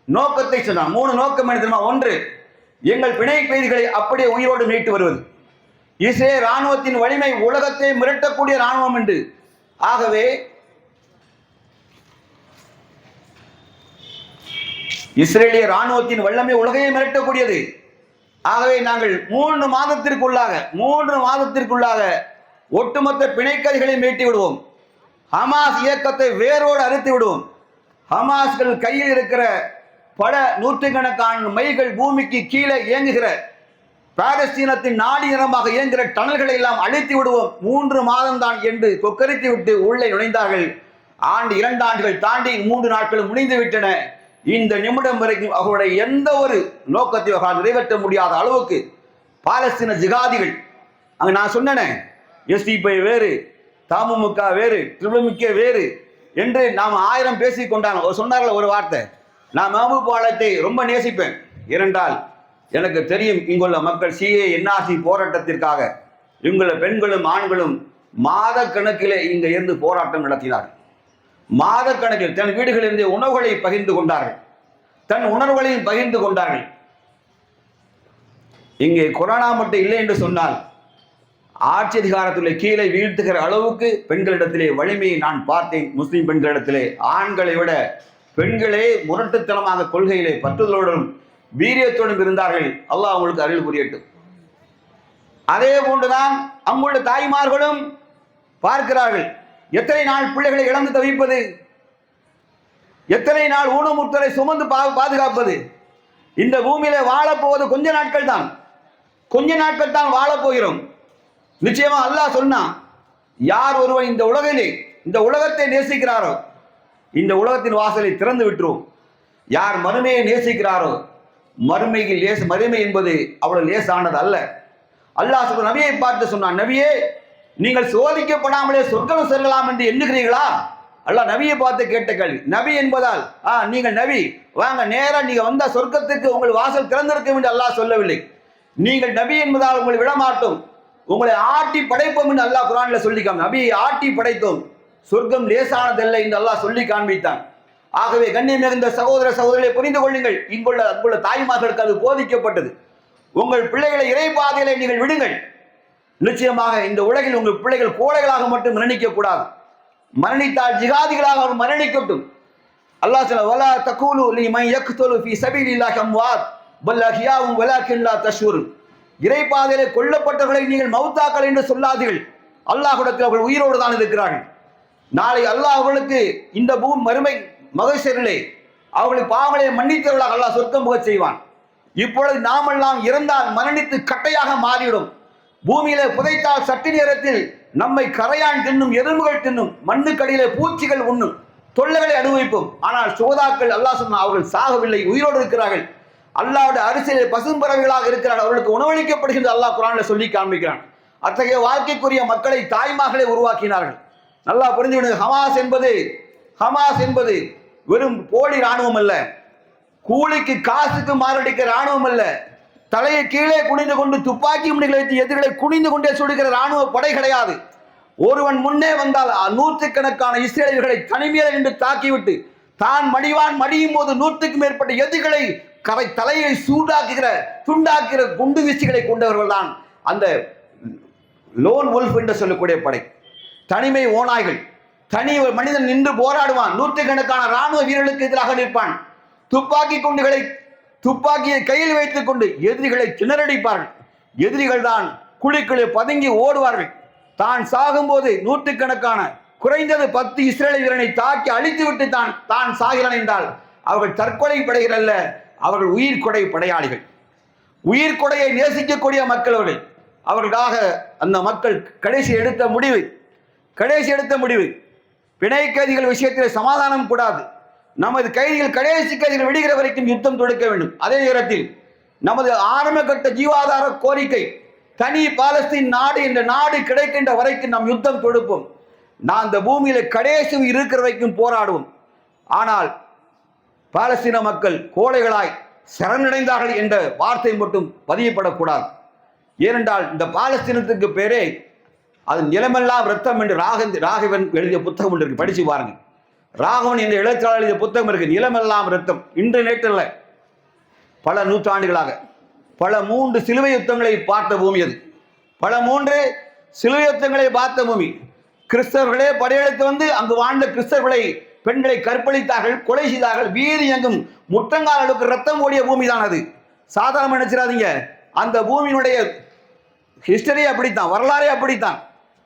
நோக்கத்தை சொன்னான். 3 நோக்கம் என்ன தெரியுமா? 1, எங்கள் பிணை கைதிகளை அப்படியே உயிரோடு மீட்டு வருவது. இஸ்ரேல் இராணுவத்தின் வலிமை உலகத்தை மிரட்டக்கூடிய இராணுவம் என்று. ஆகவே இஸ்ரேலிய இராணுவத்தின் வல்லமை உலகையை மிரட்டக்கூடியது. ஆகவே நாங்கள் 3 மாதத்திற்குள்ளாக ஒட்டுமொத்த பிணைக்கைதிகளை மீட்டி விடுவோம். ஹமாஸ் இயக்கத்தை வேரோடு அறுத்து விடுவோம். ஹமாஸ்கள் கையில் இருக்கிற பல நூற்றுக்கணக்கான மைல்கள் பூமிக்கு கீழே இயங்குகிற பாலஸ்தீனத்தின் நாடி நிறமாக இயங்குகிற டனல்களை எல்லாம் அழித்து விடுவோம். 3 மாதம் தான் என்று கொக்கரித்து விட்டு உள்ளே நுழைந்தார்கள். 2 ஆண்டுகள் தாண்டி 3 நாட்கள் முடிந்து விட்டன. இந்த நிமிடம் வரைக்கும் அவருடைய எந்த ஒரு நோக்கத்தையும் நிறைவேற்ற முடியாத அளவுக்கு பாலஸ்தீன ஜிகாதிகள், அங்கே நான் சொன்னேன், எஸ்டிபி வேறு, தமுமுக வேறு, திமுக வேறு என்று நாம் 1000 பேசி கொண்டாங்க. சொன்னார்கள் ஒரு வார்த்தை, நான் மஹபூப் பாலத்தை ரொம்ப நேசிப்பேன், ஏனென்றால் எனக்கு தெரியும் இங்குள்ள மக்கள் சிஏ என்ஆர்சி போராட்டத்திற்காக இங்குள்ள பெண்களும் ஆண்களும் மாத கணக்கிலே இங்கே இருந்து போராட்டம் நடத்தினார்கள். மாத கணக்கில் தன் வீடுகளிலிருந்து உணவுகளை பகிர்ந்து கொண்டார்கள், தன் உணர்வுகளையும் பகிர்ந்து கொண்டார்கள். இங்கே கொரோனா மட்டும் இல்லை என்று சொன்னால் ஆட்சி அதிகாரத்தில் கீழே வீழ்த்துகிற அளவுக்கு பெண்களிடத்திலே வலிமையை நான் பார்த்தேன். முஸ்லிம் பெண்களிடத்திலே ஆண்களை விட பெண்களே முரட்டுத்தனமாக கொள்கையிலே பற்றுதலோடும் வீரியத்தோடும் இருந்தார்கள். அல்லாஹ் அவங்களுக்கு அருள் புரியட்டும். அதே போன்றுதான் அங்குள்ள தாய்மார்களும் பார்க்கிறார்கள். எத்தனை நாள் பிள்ளைகளை இழந்து தவிப்பது, எத்தனை நாள் ஊனமுற்றலை சுமந்து பாதுகாப்பது. இந்த பூமியில வாழப்போவது கொஞ்ச நாட்கள் தான் வாழப்போகிறோம். நிச்சயமா அல்லாஹ் சொன்னான், யார் ஒருவன் இந்த உலகத்தை நேசிக்கிறாரோ இந்த உலகத்தின் வாசலை திறந்து விட்டுரும். யார் மறுமையை நேசிக்கிறாரோ மறுமை என்பது அவ்வளவு லேசானது அல்ல. அல்லாஹ் சொல்ற நபியை பார்த்து சொன்னான், நபியே நீங்கள் சோதிக்கப்படாமலே சொர்க்கம் செல்லலாம் என்று எண்ணுகிறீர்களா? அல்லாஹ் நபியை பார்த்து கேட்ட கேள்வி. நபி என்பதால் நீங்கள் நபி வாங்க நேரா நீங்க வந்த சொர்க்கத்துக்கு உங்கள் வாசல் திறந்திருக்கும் என்று அல்லாஹ் சொல்லவில்லை. நீங்கள் நபி என்பதால் உங்களை விடமாட்டோம், உங்களை ஆட்டி படைப்போம் என்று அல்லாஹ் குர்ஆனில் சொல்லி நபியை ஆட்டி படைத்தோம், சொர்க்கம் லேசானதல்ல என்று அல்லாஹ் சொல்லி காண்பித்தான். ஆகவே கண்ணியம் மிகுந்த சகோதர சகோதரிகளை புரிந்து கொள்ளுங்கள், இங்குள்ள தாய்மார்களுக்கு அது போதிக்கப்பட்டது. உங்கள் பிள்ளைகளை இறைபாதையிலே நீங்கள் விடுங்கள். நிச்சயமாக இந்த உலகில் உங்கள் பிள்ளைகள் கோழைகளாக மட்டும் மரணிக்க கூடாது. மரணித்தால் ஜிகாதிகளாக அவர் மரணிக்கட்டும். அல்லாஹ் சொல்ல வலா தகூலு லிமன் யக்துலு ஃபீ ஸபீலில்லாஹி அம்வாத் பல் அஹ்யாஉ வலாக்கின் லா தஷ்உர். இறைபாதையிலே கொல்லப்பட்டவர்களை நீங்கள் மௌத்தாக்கள் என்று சொல்லாதீர்கள், அல்லாஹ்விடத்தில் அவர்கள் உயிரோடு தான் இருக்கிறார்கள். நாளை அல்லாஹ் அவர்களுக்கு இந்த மறுமை மகசரிலே அவர்களுக்கு பாவங்களை மன்னித்தவர்களாக அல்லாஹ் சொர்க்கம் புகச் செய்வான். இப்பொழுது நாமெல்லாம் இறந்தால் மரணித்து கட்டையாக மாறிவிடும். பூமியிலே புதைத்தால் சற்று நேரத்தில் நம்மை கரையான் தின்னும், எறும்புகள் தின்னும், மண்ணுக்கடியிலே பூச்சிகள் உண்ணும், தொல்லைகளை அனுபவிப்போம். ஆனால் சுகதாக்கள் அல்லாஹ் சொன்ன அவர்கள் சாகவில்லை, உயிரோடு இருக்கிறார்கள். அல்லாஹ்வுடைய அரசியலில் பசும்பறவைகளாக இருக்கிறார்கள். அவர்களுக்கு உணவளிக்கப்படுகின்ற அல்லாஹ் குர்ஆன்ல சொல்லி காண்பிக்கிறான். அத்தகைய வாழ்க்கைக்குரிய மக்களை தாய்மார்களே உருவாக்கினார்கள். நல்லா புரிஞ்சுவிடுங்க. ஹமாஸ் என்பது வெறும் போலி ராணுவம் அல்ல, கூலிக்கு காசுக்கு மாரடிக்கிற ராணுவம் அல்ல, தலையை கீழே குனிந்து கொண்டு துப்பாக்கி முனைகளை வைத்து எதிர்களை குனிந்து கொண்டே சுடுகிற ராணுவ படை கிடையாது. ஒருவன் முன்னே வந்தால் நூற்றுக்கணக்கான இஸ்ரேலியர்களை தனிமையில் நின்று தாக்கிவிட்டு தான் மடியும் போது 100க்கும் மேற்பட்ட எதிர்களை தலையை சூடாக்குகிற துண்டாக்குகிற குண்டு வீசிகளை கொண்டவர்கள் தான் அந்த லோன் வுல்ஃப் என்று சொல்லக்கூடிய படை. தனிமை ஓநாய்கள். தனி மனிதன் நின்று போராடுவான், நூற்றுக்கணக்கான ராணுவ வீரர்களுக்கு எதிராக நிற்பான். துப்பாக்கியை கையில் வைத்துக் கொண்டு எதிரிகளை திணறடிப்பார்கள். எதிரிகள் தான் குழிக்குள்ளே பதுங்கி ஓடுவார்கள். தான் சாகும்போது நூற்றுக்கணக்கான குறைந்தது 10 இஸ்ரேலிய வீரனை தாக்கி அழித்துவிட்டு தான் சாகிறான் என்றால் அவர்கள் தற்கொலை படைகள் அல்ல, அவர்கள் உயிர்கொடை படையாளிகள். உயிர்கொடையை நேசிக்கக்கூடிய மக்கள் அவர்களுக்காக அந்த மக்கள் கடைசி எடுத்த முடிவு பிணை கைதிகள் விஷயத்தில் சமாதானம் கூடாது. நமது கைதிகள் கடைசி கைதிகள் விடுகிற வரைக்கும் யுத்தம் தொடுக்க வேண்டும். அதே நேரத்தில் நமது ஆரம்ப கட்ட ஜீவாதார கோரிக்கை தனி பாலஸ்தீன் நாடு என்ற நாடு கிடைக்கின்ற வரைக்கும் நாம் யுத்தம் தொடுப்போம். நான் இந்த பூமியில கடைசி இருக்கிற வரைக்கும் போராடுவோம். ஆனால் பாலஸ்தீன மக்கள் கோழைகளாய் சரணடைந்தார்கள் என்ற வார்த்தை மட்டும் பதியப்படக்கூடாது. ஏனென்றால் இந்த பாலஸ்தீனத்துக்கு பேரே அது நிலமெல்லாம் ரத்தம் என்று ராகவன் எழுதிய புத்தகம் ஒன்று இருக்கு, படிச்சு பாருங்க. ராகவன் என்ற எழுத்தாளர் எழுதிய புத்தகம் இருக்கு, நிலமெல்லாம் ரத்தம். இன்று நேற்றில் பல நூற்றாண்டுகளாக பல 3 சிலுவை யுத்தங்களை பார்த்த பூமி அது. பல 3 சிலுவை யுத்தங்களை பார்த்த பூமி. கிறிஸ்தவர்களே படையெடுத்து வந்து அங்கு வாழ்ந்த கிறிஸ்தவர்களை பெண்களை கற்பழித்தார்கள், கொலை செய்தார்கள். வீதி எங்கும் முட்டங்கால் அளவுக்கு ரத்தம் ஓடிய பூமி தான் அது. சாதாரண நினைச்சிடாதீங்க. அந்த பூமியினுடைய ஹிஸ்டரி அப்படித்தான், வரலாறே அப்படித்தான்.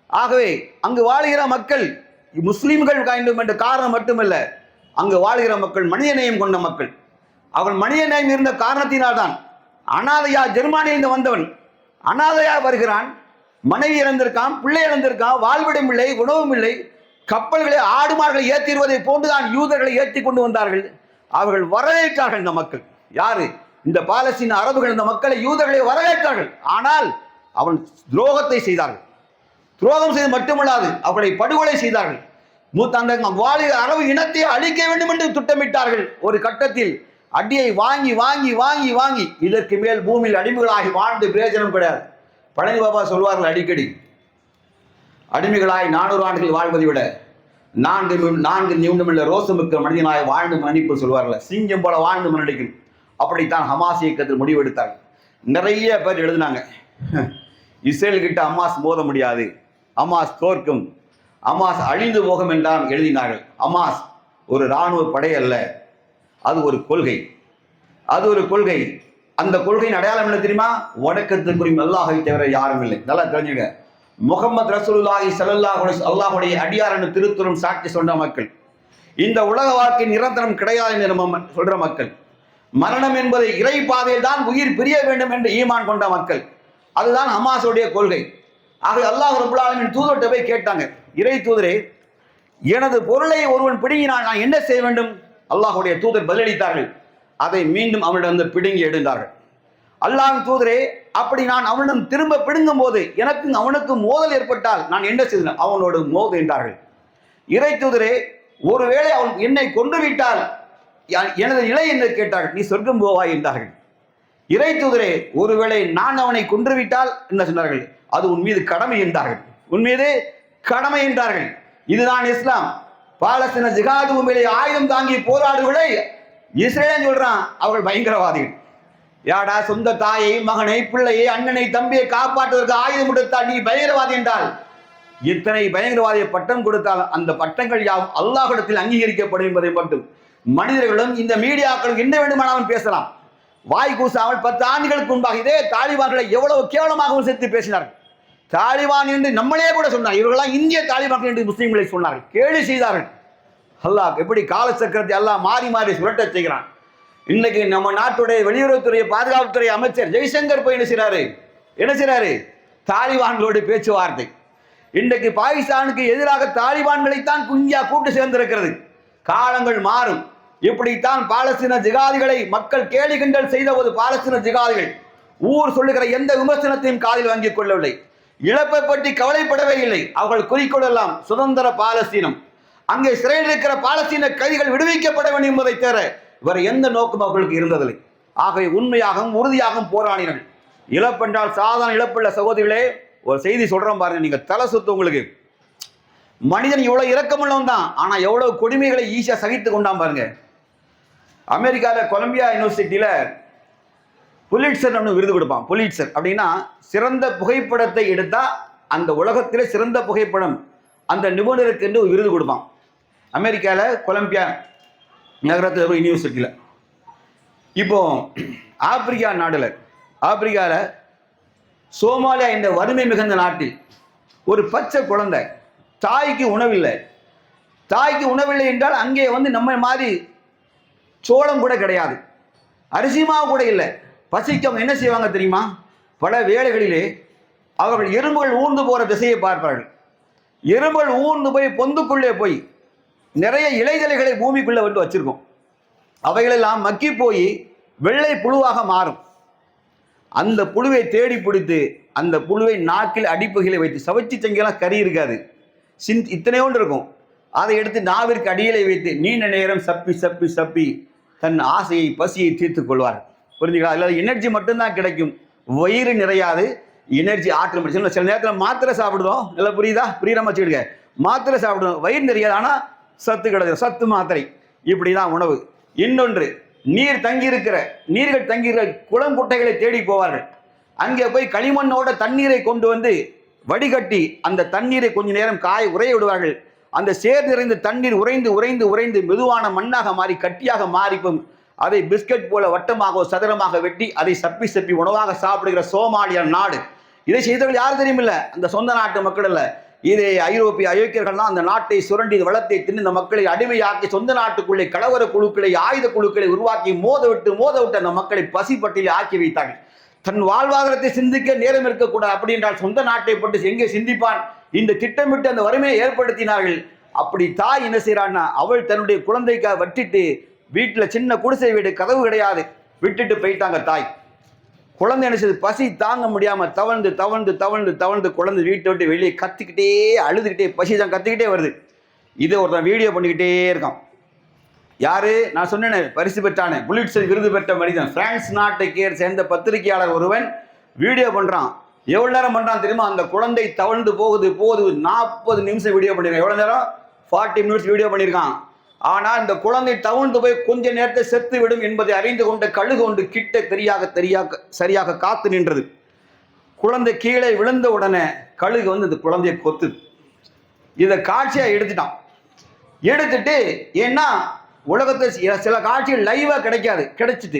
ஆகவே அங்கு வாழ்கிற மக்கள் முஸ்லிம்கள் வேண்டும் என்ற காரணம் மட்டுமல்ல, அங்கு வாழ்கிற மக்கள் மனிதநேயம் கொண்ட மக்கள். அவள் மனிதநேயம் இருந்த காரணத்தினால்தான் அனாதையா ஜெர்மானியிலிருந்து வந்தவன் அனாதையா வருகிறான். மனைவி இழந்திருக்கான், பிள்ளை இழந்திருக்கான், வாழ்விடம் இல்லை, உணவும் இல்லை. கப்பல்களை ஆடுமார்களை ஏற்றிடுவதை போன்றுதான் யூதர்களை ஏற்றி கொண்டு வந்தார்கள். அவர்கள் வரவேற்றார்கள். இந்த மக்கள் யாரு? இந்த பாலஸ்தீன அரபுகள் இந்த மக்களை யூதர்களை வரவேற்றார்கள். ஆனால் அவன் துரோகத்தை செய்தார்கள். துரோகம் செய்து மட்டுமல்லாது அவர்களை படுகொலை செய்தார்கள். வாழுகிற அரபு இனத்தை அழிக்க வேண்டும் என்று திட்டமிட்டார்கள். ஒரு கட்டத்தில் அடியை வாங்கி வாங்கி வாங்கி வாங்கி இதற்கு மேல் பூமியில் அடிமைகளாகி வாழ்ந்து பிரயோஜனம் கிடையாது. பழனி பாபா சொல்வார்கள் அடிக்கடி, அடிமைகளாய் 400 ஆண்டுகள் வாழ்வதை விட 4 நிமிடமுள்ள ரோசமிக்க மனிதனாய் வாழ்ந்து மன்னிப்பு சொல்வார்கள். சிங்கம் போல வாழ்ந்து மன்னிக்கும். அப்படித்தான் ஹமாஸ் இயக்கத்தில் முடிவெடுத்தார்கள். நிறைய பேர் எழுதினாங்க, இஸ்ரேல் கிட்ட ஹமாஸ் மோத முடியாது, ஹமாஸ் தோற்கும், ஹமாஸ் அழிந்து போகும் என்றால் எழுதினார்கள். ஹமாஸ் ஒரு இராணுவ படை அல்ல, அது ஒரு கொள்கை. அந்த கொள்கையின் அடையாளம் என்ன தெரியுமா? வணக்கத்துக்குரிய அல்லாஹை தவிர யாரும் இல்லை. நல்லா தெரிஞ்சுங்க. முகமது ரசூலுல்லாஹி ஸல்லல்லாஹு அலைஹி வஸல்லம் அல்லாஹ்வுடைய அடியார் என்று திருத்துறம் சாட்சி சொன்ன மக்கள், இந்த உலக வாழ்க்கை நிரந்தரம் கிடையாது என்று சொல்ற மக்கள், மரணம் என்பதை இறை பாதையில் தான் உயிர் பிரிய வேண்டும் என்று ஈமான் கொண்ட மக்கள். அதுதான் ஹமாஸுடைய கொள்கை. ஆக அல்லாஹ் ரப்பல் ஆலமீன் தூதர்கிட்ட போய் கேட்டாங்க, இறை தூதரே, எனது பொருளை ஒருவன் பிடுங்கினால் நான் என்ன செய்ய வேண்டும்? அல்லாஹுடைய தூதர் பதிலளித்தார்கள், அதை மீண்டும் அவனிடம் வந்து பிடுங்கி எடுத்தார்கள். அல்லாஹ் தூதரே, அப்படி நான் அவனிடம் திரும்ப பிடுங்கும் போது எனக்கும் அவனுக்கும் மோதல் ஏற்பட்டால் நான் என்ன செய்தேன்? அவனோடு மோது என்றார்கள். இறை தூதரே, ஒருவேளை அவன் என்னை கொன்று விட்டால் எனது நிலை என்று கேட்டார்கள். நீ சொர்க்கம் போவாய் என்றார்கள். இறை தூதரே, ஒருவேளை நான் அவனை கொன்றுவிட்டால் என்ன சொன்னார்கள்? அது உன் மீது கடமை என்றார்கள். உன் மீது கடமை என்றார்கள். இதுதான் இஸ்லாம். பாலஸ்தீன ஜிஹாது பூமியிலே ஆயுதம் தாங்கி போராடுகளை இஸ்ரேல் சொல்றான், அவர்கள் பயங்கரவாதிகள். யாடா, சொந்த தாயை, மகனை, பிள்ளையை, அண்ணனை, தம்பியை காப்பாற்றுவதற்கு ஆயுதம் கொடுத்தால் நீ பயங்கரவாதி என்றால், இத்தனை பயங்கரவாதிய பட்டம் கொடுத்தால் அந்த பட்டங்கள் யாவும் அல்லாஹ்விடத்தில் அங்கீகரிக்கப்படும் என்பதை மட்டும் மனிதர்களும் இந்த மீடியாக்களும் என்ன வேண்டுமானாலும் பேசலாம். வாய் கூசாமல் 10 ஆண்டுகளுக்கு முன்பாக இதே தாலிபான்களை எவ்வளவு கேவலமாக சேர்த்து பேசினார்கள். தாலிபான் என்று நம்மளே கூட சொன்னார். இவர்களாம் இந்திய தாலிபான்கள் என்று முஸ்லீம்களை சொன்னார்கள், கேலி செய்தார்கள். அல்லாஹ் எப்படி காலச்சக்கரத்தை அல்லாஹ் மாறி மாறி சுரட்ட செய்கிறான். இன்னைக்கு நம்ம நாட்டுடைய வெளியுறவுத்துறை பாதுகாப்புத்துறை அமைச்சர் ஜெய்சங்கர் போய் என்ன செய்றாரு? தாலிபான்களோடு பேச்சுவார்த்தை. இன்றைக்கு பாகிஸ்தானுக்கு எதிராக தாலிபான்களைத்தான் இந்தியா கூட்டு சேர்ந்திருக்கிறது. காலங்கள் மாறும். இப்படித்தான் பாலஸ்தீன ஜிகாதிகளை மக்கள் கேலி கிண்டல் செய்த போது பாலஸ்தீன ஜிகாதிகள் ஊர் சொல்லுகிற எந்த விமர்சனத்தையும் காதில் வாங்கிக் கொள்ளவில்லை. இழப்பை பற்றி கவலைப்படவே இல்லை. அவர்கள் குறிக்கோள் எல்லாம் சுதந்திர பாலஸ்தீனம், அங்கே சிறையில் இருக்கிற பாலஸ்தீன கைதிகள் விடுவிக்கப்பட வேண்டும் என்பதை தவிர வேறு எந்த நோக்கம் அவர்களுக்கு இருந்ததில்லை. ஆகவே உண்மையாகவும் உறுதியாகவும் போராடினார்கள். இழப்பென்றால் சாதாரண இழப்புள்ள சகோதரிகளே, ஒரு செய்தி சொல்றோம் பாருங்க, நீங்க தலை சுத்து. உங்களுக்கு மனிதன் இவ்வளவு இரக்கமுள்ளவன் தான், ஆனா எவ்வளவு கொடுமைகளை ஈஸியா சகித்து கொண்டான் பாருங்க. அமெரிக்காவில் கொலம்பியா யூனிவர்சிட்டியில புலிட்சர் விருது கொடுப்பான். புலிட்சர் அப்படின்னா சிறந்த புகைப்படத்தை எடுத்தா அந்த உலகத்திலே சிறந்த புகைப்படம் அந்த நிபுணருக்கு என்று ஒரு விருது கொடுப்பான். அமெரிக்காவில் கொலம்பியா நகரத்தில் ஒரு யூனிவர்சிட்டியில். இப்போ ஆப்பிரிக்காவில் சோமாலியா என்ற வறுமை மிகுந்த நாட்டில் ஒரு பச்சை குழந்தை, தாய்க்கு உணவில்லை. தாய்க்கு உணவில்லை என்றால் அங்கே நம்ம மாதிரி சோளம் கூட கிடையாது, அரிசி மாவு கூட இல்லை. பசிக்க என்ன செய்வாங்க தெரியுமா? பல வேளைகளிலே அவர்கள் எறும்புகள் ஊர்ந்து போகிற திசையை பார்ப்பார்கள். எறும்புகள் ஊர்ந்து போய் பொந்துக்குள்ளே போய் நிறைய இலைதலைகளை பூமிக்குள்ளே வந்து வச்சிருக்கோம். அவைகளெல்லாம் மக்கி போய் வெள்ளை புழுவாக மாறும். அந்த புழுவை தேடி பிடித்து அந்த புழுவை நாக்கில் அடிப்புகளை வைத்து சவைச்சி செங்கெல்லாம் கறி இருக்காது, இத்தனையோண்டு இருக்கும். அதை எடுத்து நாவிற்கு அடியிலே வைத்து நீண்ட நேரம் சப்பி சப்பி சப்பி தன் ஆசையை பசியை தீர்த்து கொள்வார்கள். புரிஞ்சுக்கலாம்? இல்லாத எனர்ஜி மட்டும்தான் கிடைக்கும், வயிறு நிறையாது, எனர்ஜி ஆற்றல் முடிச்சு. சில நேரத்தில் மாத்திரை சாப்பிடுவோம், நல்லா புரியுற வச்சுக்கிடுங்க. மாத்திரை சாப்பிடுவோம், வயிறு நிறையாது, ஆனால் சத்து கிடையாது, சத்து மாத்திரை. இப்படி தான் உணவு. இன்னொன்று, நீர்கள் தங்கியிருக்கிற குளம் குட்டைகளை தேடி போவார்கள். அங்கே போய் களிமண்ணோட தண்ணீரை கொண்டு வந்து வடிகட்டி அந்த தண்ணீரை கொஞ்ச நேரம் உறைய விடுவார்கள். அந்த சேர் நிறைந்த தண்ணீர் உறைந்து உறைந்து உறைந்து மெதுவான மண்ணாக மாறி கட்டியாக மாறிப்பும். அதை பிஸ்கட் போல வட்டமாக சதுரமாக வெட்டி அதை சப்பி சப்பி உணவாக சாப்பிடுகிற சோமாலியா நாடு. இதை செய்தவர்கள் யாரும் தெரியுமில்ல, அந்த சொந்த நாட்டு மக்கள் அல்ல. இதை ஐரோப்பிய அயோக்கியர்கள்லாம் அந்த நாட்டை சுரண்டி வளத்தை தின்னு இந்த மக்களை அடிமையாக்கி சொந்த நாட்டுக்குள்ளே கலவர குழுக்களை ஆயுத குழுக்களை உருவாக்கி மோத விட்டு அந்த மக்களை பசிப்பட்டியில் ஆக்கி வைத்தார்கள். தன் வாழ்வாதாரத்தை சிந்திக்க நேரம் இருக்கக்கூடாது. அப்படி என்றால் சொந்த நாட்டை பற்றி எங்கே சிந்திப்பான்? இந்த திட்டமிட்டு அந்த வறுமையை ஏற்படுத்தினார்கள். அப்படி தாய் என்ன செய்யறான்னா, அவள் தன்னுடைய குழந்தைக்காக வட்டிட்டு வீட்டில் சின்ன குடிசை வீடு, கதவு கிடையாது, விட்டுட்டு போயிட்டாங்க தாய். குழந்தை என்ன செய்யுது? பசி தாங்க முடியாம தவழ்ந்து தவழ்ந்து தவழ்ந்து தவழ்ந்து குழந்தை வீட்டை விட்டு வெளியே கத்திக்கிட்டே அழுதுகிட்டே பசி தான் கத்திக்கிட்டே வருது. இதை ஒருத்தன் வீடியோ பண்ணிக்கிட்டே இருக்கான். யாரு? நான் சொன்னேன், பரிசு பெற்றானே, புலிட்சர் விருது பெற்ற மனிதன், பிரான்ஸ் நாட்டை சேர்ந்த பத்திரிகையாளர் ஒருவன் வீடியோ பண்றான். எவ்வளவு நேரம் பண்றான் தெரியுமா? அந்த குழந்தை தவழ்ந்து போகுது 40 நிமிஷம் வீடியோ பண்ணிருக்கான். எவ்வளவு நேரம்? 40 மினிட்ஸ் வீடியோ பண்ணியிருக்கான். ஆனால் இந்த குழந்தை தவழ்ந்து போய் கொஞ்ச நேரத்தை செத்து விடும் என்பதை அறிந்து கொண்ட கழுகு ஒன்று கிட்ட சரியாக காத்து நின்றது. குழந்தை கீழே விழுந்த உடனே கழுகு இந்த குழந்தையை கொத்து இதை காட்சியா எடுத்துட்டு, ஏன்னா உலகத்தில் சில காட்சிகள் லைவா கிடைச்சிட்டு